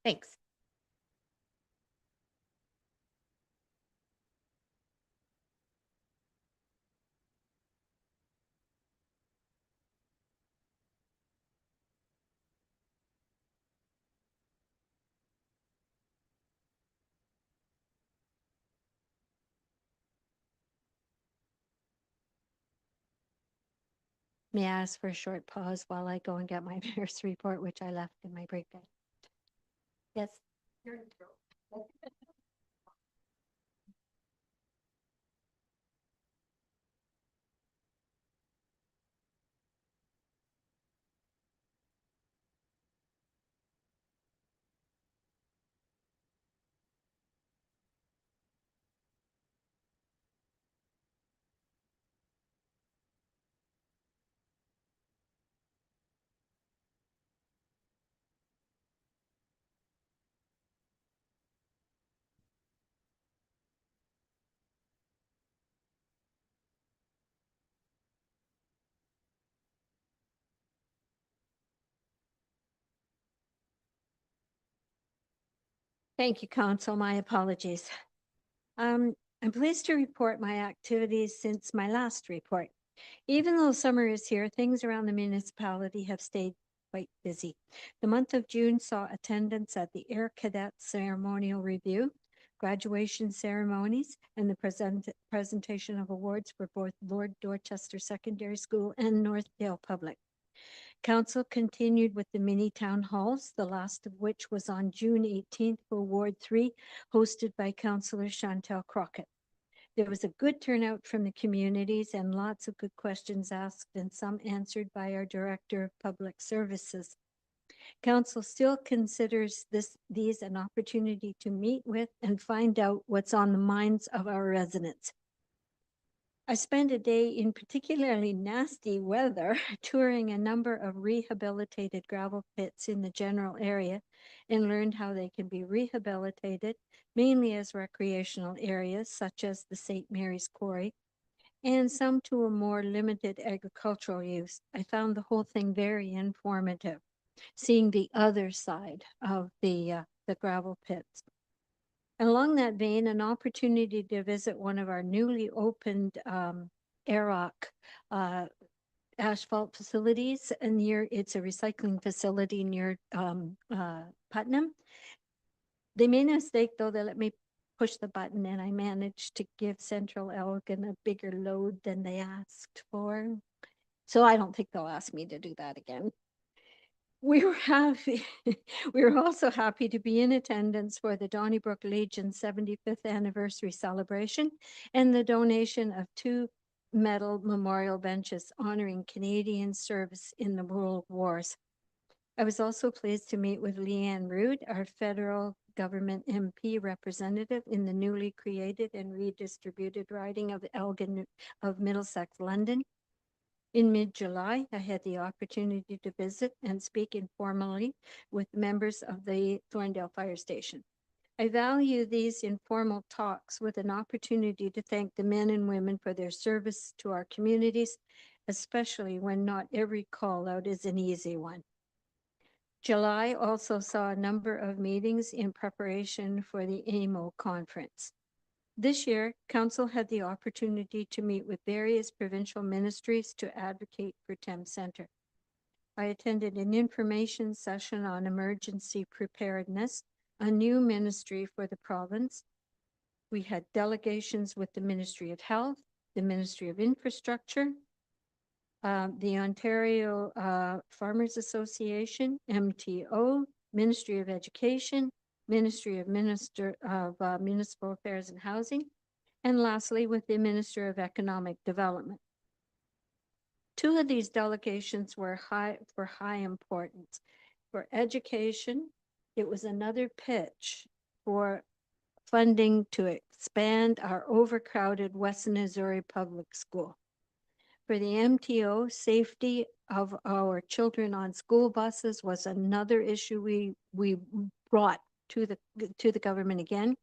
Thanks. May I ask for a short pause while I go and get my mayor's report, which I left in my break? Yes. Thank you, Council. My apologies. I'm pleased to report my activities since my last report. Even though summer is here, things around the municipality have stayed quite busy. The month of June saw attendance at the Air Cadet Ceremonial Review, graduation ceremonies, and the presentation of awards for both Lord Dorchester Secondary School and Northdale Public. Council continued with the mini town halls, the last of which was on June 18th for Ward 3, hosted by Councillor Chantel Crockett. There was a good turnout from the communities and lots of good questions asked and some answered by our Director of Public Services. Council still considers these an opportunity to meet with and find out what's on the minds of our residents. I spent a day in particularly nasty weather touring a number of rehabilitated gravel pits in the general area and learned how they can be rehabilitated, mainly as recreational areas such as the St. Mary's Quarry, and some to a more limited agricultural use. I found the whole thing very informative, seeing the other side of the gravel pits. Along that vein, an opportunity to visit one of our newly opened AROC asphalt facilities near, it's a recycling facility near Putnam. They made a mistake though, they let me push the button and I managed to give Central Elgin a bigger load than they asked for. So I don't think they'll ask me to do that again. We were happy. We were also happy to be in attendance for the Donnybrook Legion 75th anniversary celebration and the donation of 2 metal memorial benches honoring Canadian service in the World Wars. I was also pleased to meet with Leanne Rood, our federal government MP representative in the newly created and redistributed riding of Elgin of Middlesex, London. In mid-July, I had the opportunity to visit and speak informally with members of the Thorndale Fire Station. I value these informal talks with an opportunity to thank the men and women for their service to our communities, especially when not every call out is an easy one. July also saw a number of meetings in preparation for the AMO conference. This year, Council had the opportunity to meet with various provincial ministries to advocate for Thames Centre. I attended an information session on emergency preparedness, a new ministry for the province. We had delegations with the Ministry of Health, the Ministry of Infrastructure, the Ontario Farmers Association, MTO, Ministry of Education, Ministry of Municipal Affairs and Housing, and lastly, with the Minister of Economic Development. 2 of these delegations were high importance. For education, it was another pitch for funding to expand our overcrowded Western Missouri Public School. For the MTO, safety of our children on school buses was another issue we brought to the government again.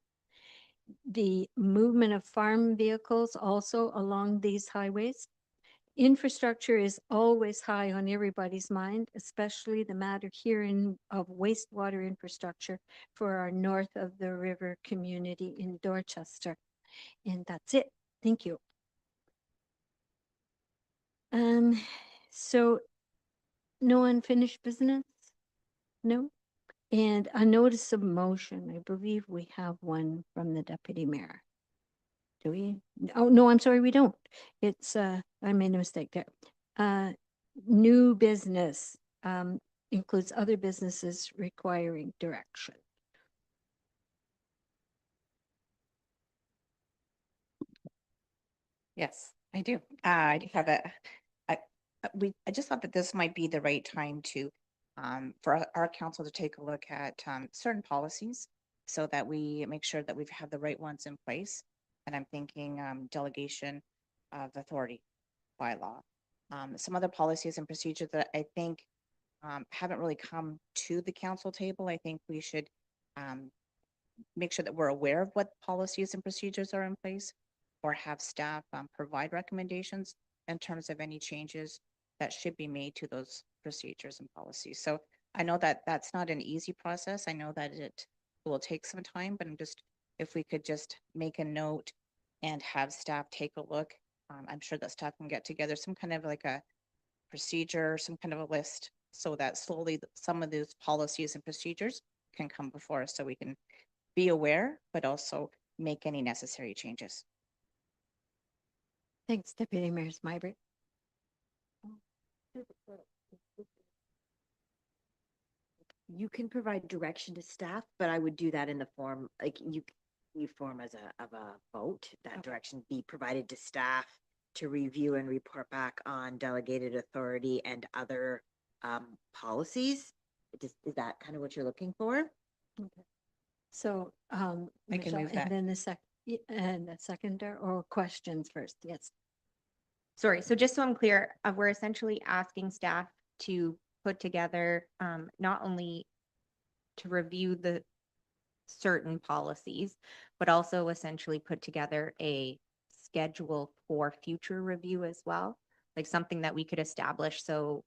The movement of farm vehicles also along these highways. Infrastructure is always high on everybody's mind, especially the matter here of wastewater infrastructure for our north of the river community in Dorchester. And that's it. Thank you. So no unfinished business? No? And a notice of motion. I believe we have one from the deputy mayor. Do we? Oh, no, I'm sorry, we don't. It's, I made a mistake there. new business includes other businesses requiring direction. Yes, I do. I do have I just thought that this might be the right time to, for our council to take a look at, certain policies so that we make sure that we have the right ones in place. And I'm thinking, delegation of authority bylaw. Some other policies and procedures that I think, haven't really come to the council table. I think we should, um, make sure that we're aware of what policies and procedures are in place, or have staff provide recommendations in terms of any changes that should be made to those procedures and policies. So I know that that's not an easy process. I know that it will take some time, but if we could just make a note and have staff take a look, I'm sure that staff can get together some kind of like a procedure, some kind of a list, so that slowly some of those policies and procedures can come before us so we can be aware, but also make any necessary changes. Thanks, Deputy Mayor Smyber. You can provide direction to staff, but I would do that in the form, like you form as of a vote, that direction be provided to staff to review and report back on delegated authority and other policies. Is that kind of what you're looking for? So, I can Michelle, move that. and then the seconder or questions first, yes. Sorry, so just so I'm clear, we're essentially asking staff to put together, not only to review the certain policies, but also essentially put together a schedule for future review as well, like something that we could establish. So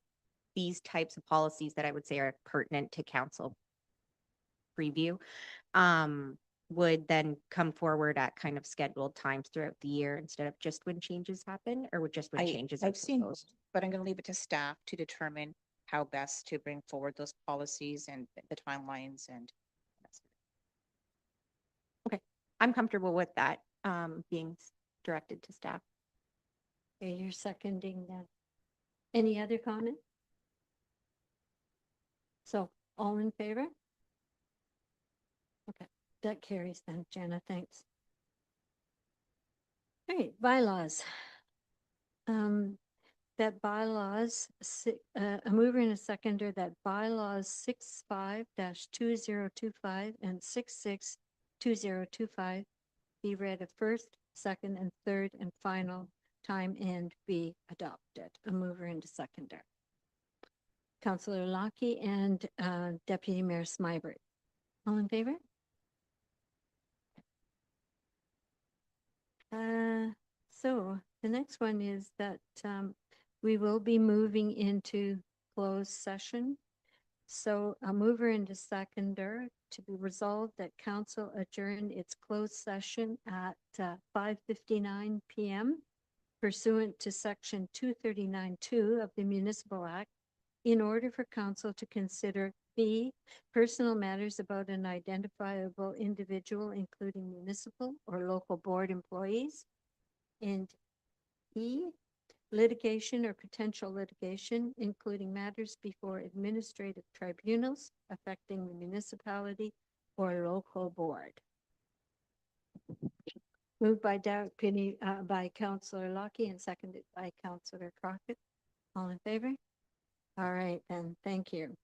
these types of policies that I would say are pertinent to council preview, would then come forward at kind of scheduled times throughout the year instead of just when changes happen, or would just when changes are I've seen both, proposed? but I'm going to leave it to staff to determine how best to bring forward those policies and the timelines and. I'm comfortable with that, being directed to staff. Okay, you're seconding that. Any other comment? So all in favor? Okay, that carries then, Jenna, thanks. All right, bylaws. That bylaws, a mover and a seconder, that bylaws 65-2025 and 66-2025 be read a first, second, and third and final time and be adopted. A mover and a seconder. Councillor Lockie and Deputy Mayor Smyber. All in favor? So the next one is that we will be moving into closed session. So a mover and a seconder to be resolved that council adjourn its closed session at 5:59 p.m. pursuant to section 239(2) of the Municipal Act in order for council to consider B, personal matters about an identifiable individual, including municipal or local board employees, and E, litigation or potential litigation, including matters before administrative tribunals affecting the municipality or local board. Moved by Deputy, by Councillor Lockie and seconded by Councillor Crockett. All in favor? All right, then, thank you.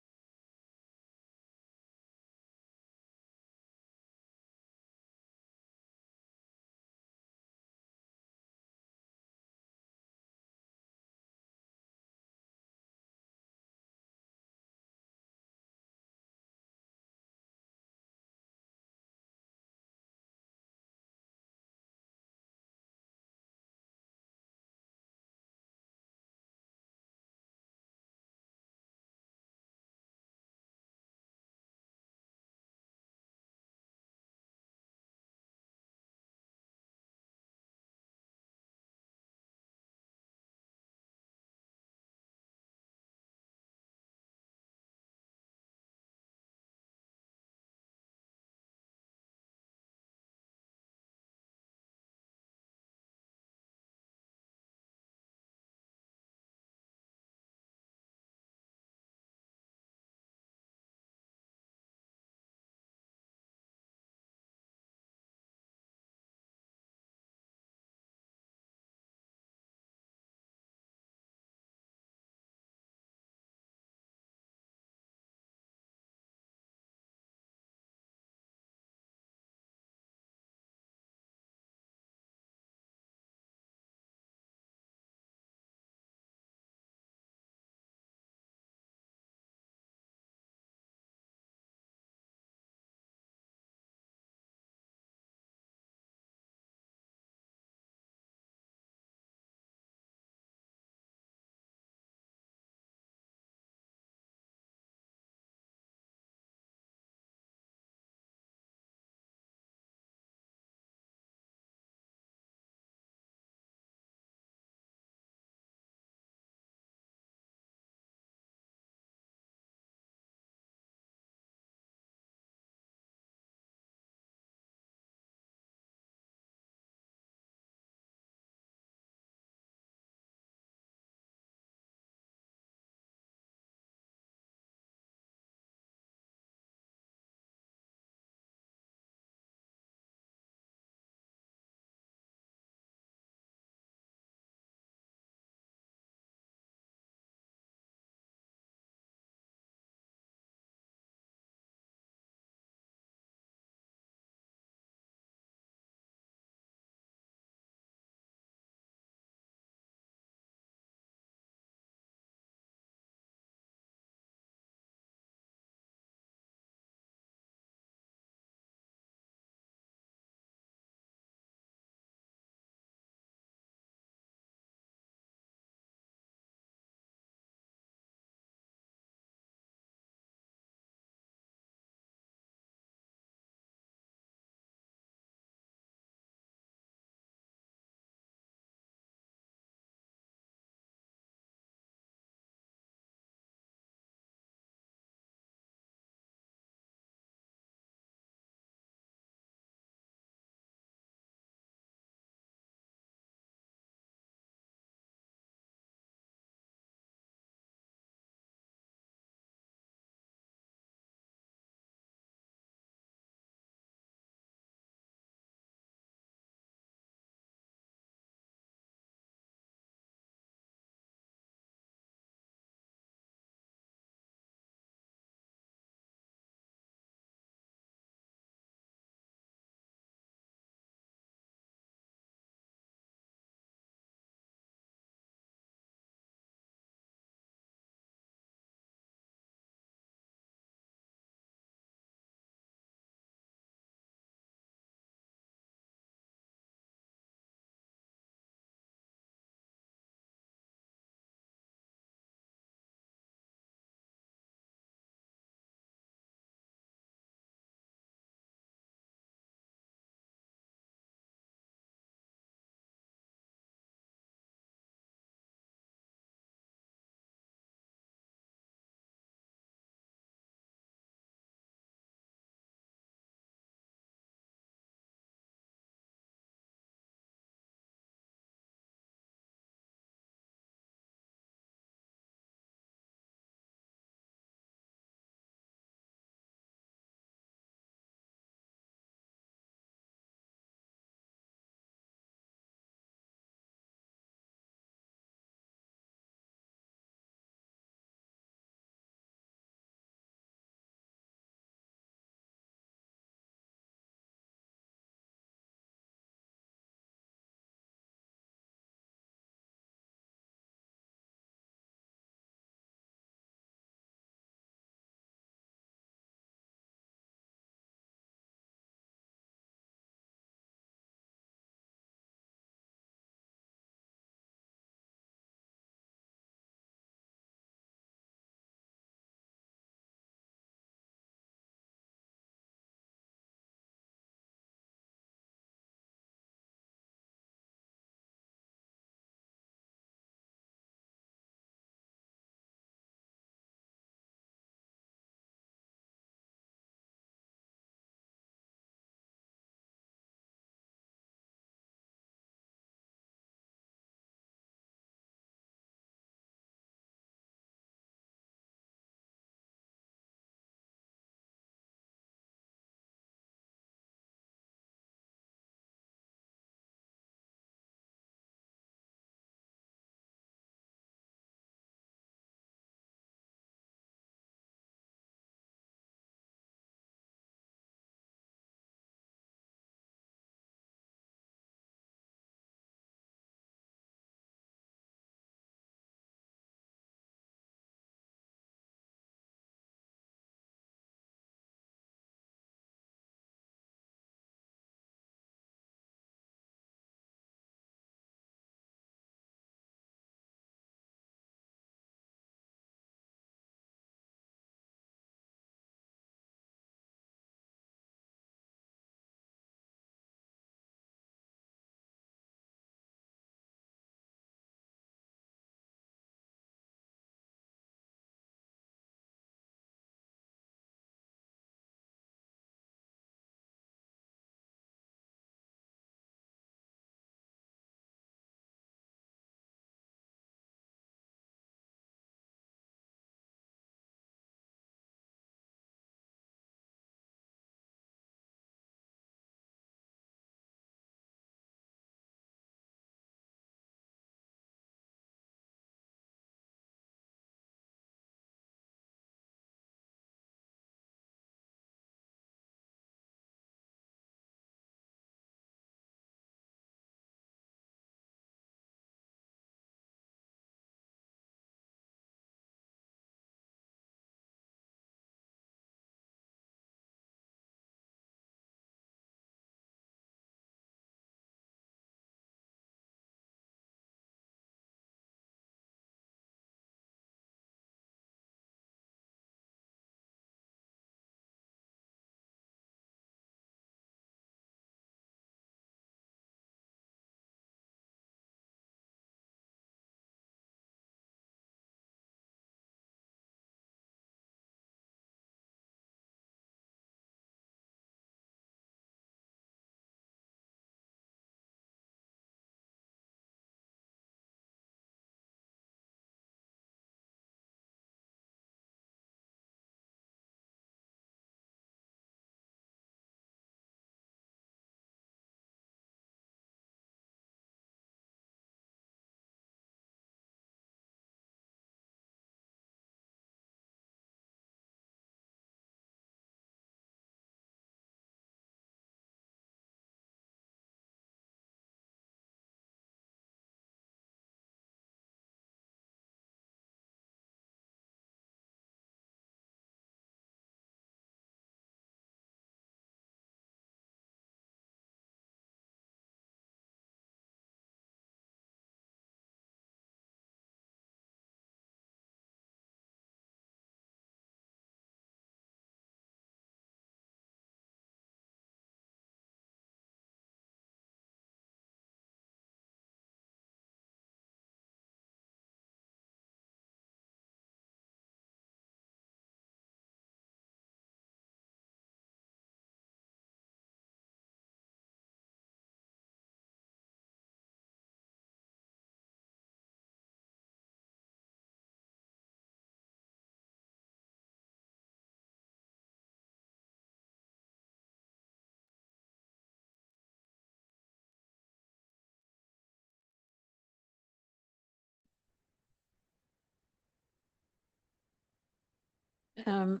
Um,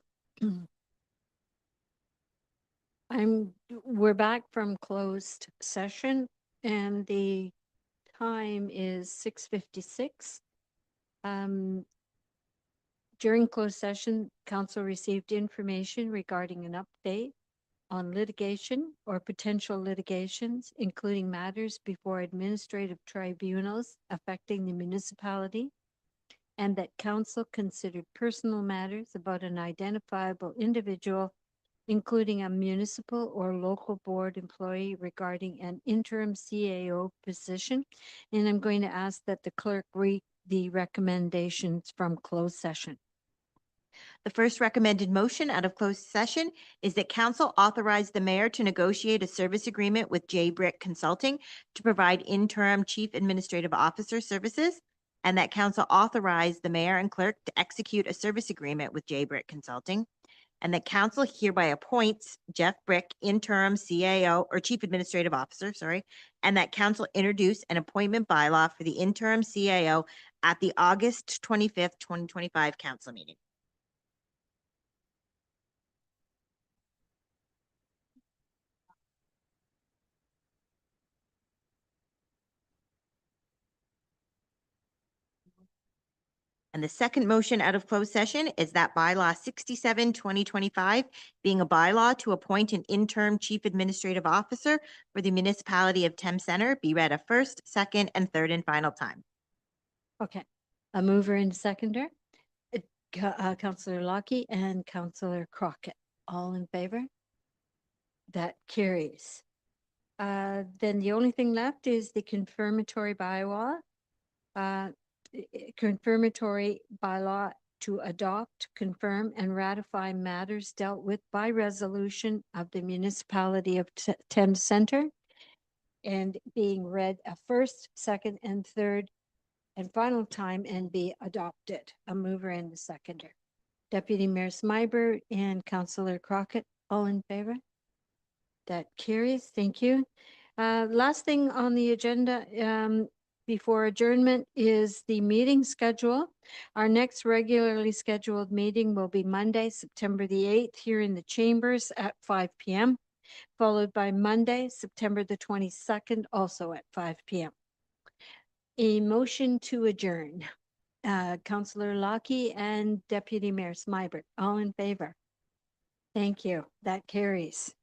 we're back from closed session and the time is 6:56. During closed session, council received information regarding an update on litigation or potential litigations, including matters before administrative tribunals affecting the municipality, and that council considered personal matters about an identifiable individual, including a municipal or local board employee regarding an interim CAO position. And I'm going to ask that the clerk read the recommendations from closed session. The first recommended motion out of closed session is that council authorize the mayor to negotiate a service agreement with J Brick Consulting to provide interim chief administrative officer services, and that council authorize the mayor and clerk to execute a service agreement with J Brick Consulting, and that council hereby appoints Jeff Brick interim CAO or chief administrative officer, sorry, and that council introduce an appointment bylaw for the interim CAO at the August 25th, 2025 council meeting. And the second motion out of closed session is that bylaw 67, 2025, being a bylaw to appoint an interim chief administrative officer for the municipality of Thames Center, be read a first, second, and third and final time. Okay, a mover and seconder, Councillor Lockie and Councillor Crockett, all in favor? That carries. Then the only thing left is the confirmatory bylaw. Confirmatory bylaw to adopt, confirm, and ratify matters dealt with by resolution of the municipality of Thames Center, and being read a first, second, and third and final time and be adopted. A mover and a seconder. Deputy Mayor Smyber and Councillor Crockett, all in favor? That carries. Thank you. Last thing on the agenda before adjournment is the meeting schedule. Our next regularly scheduled meeting will be Monday, September the 8th, here in the chambers at 5 p.m., followed by Monday, September the 22nd, also at 5 p.m. A motion to adjourn. Councillor Lockie and Deputy Mayor Smyber, all in favor? Thank you. That carries.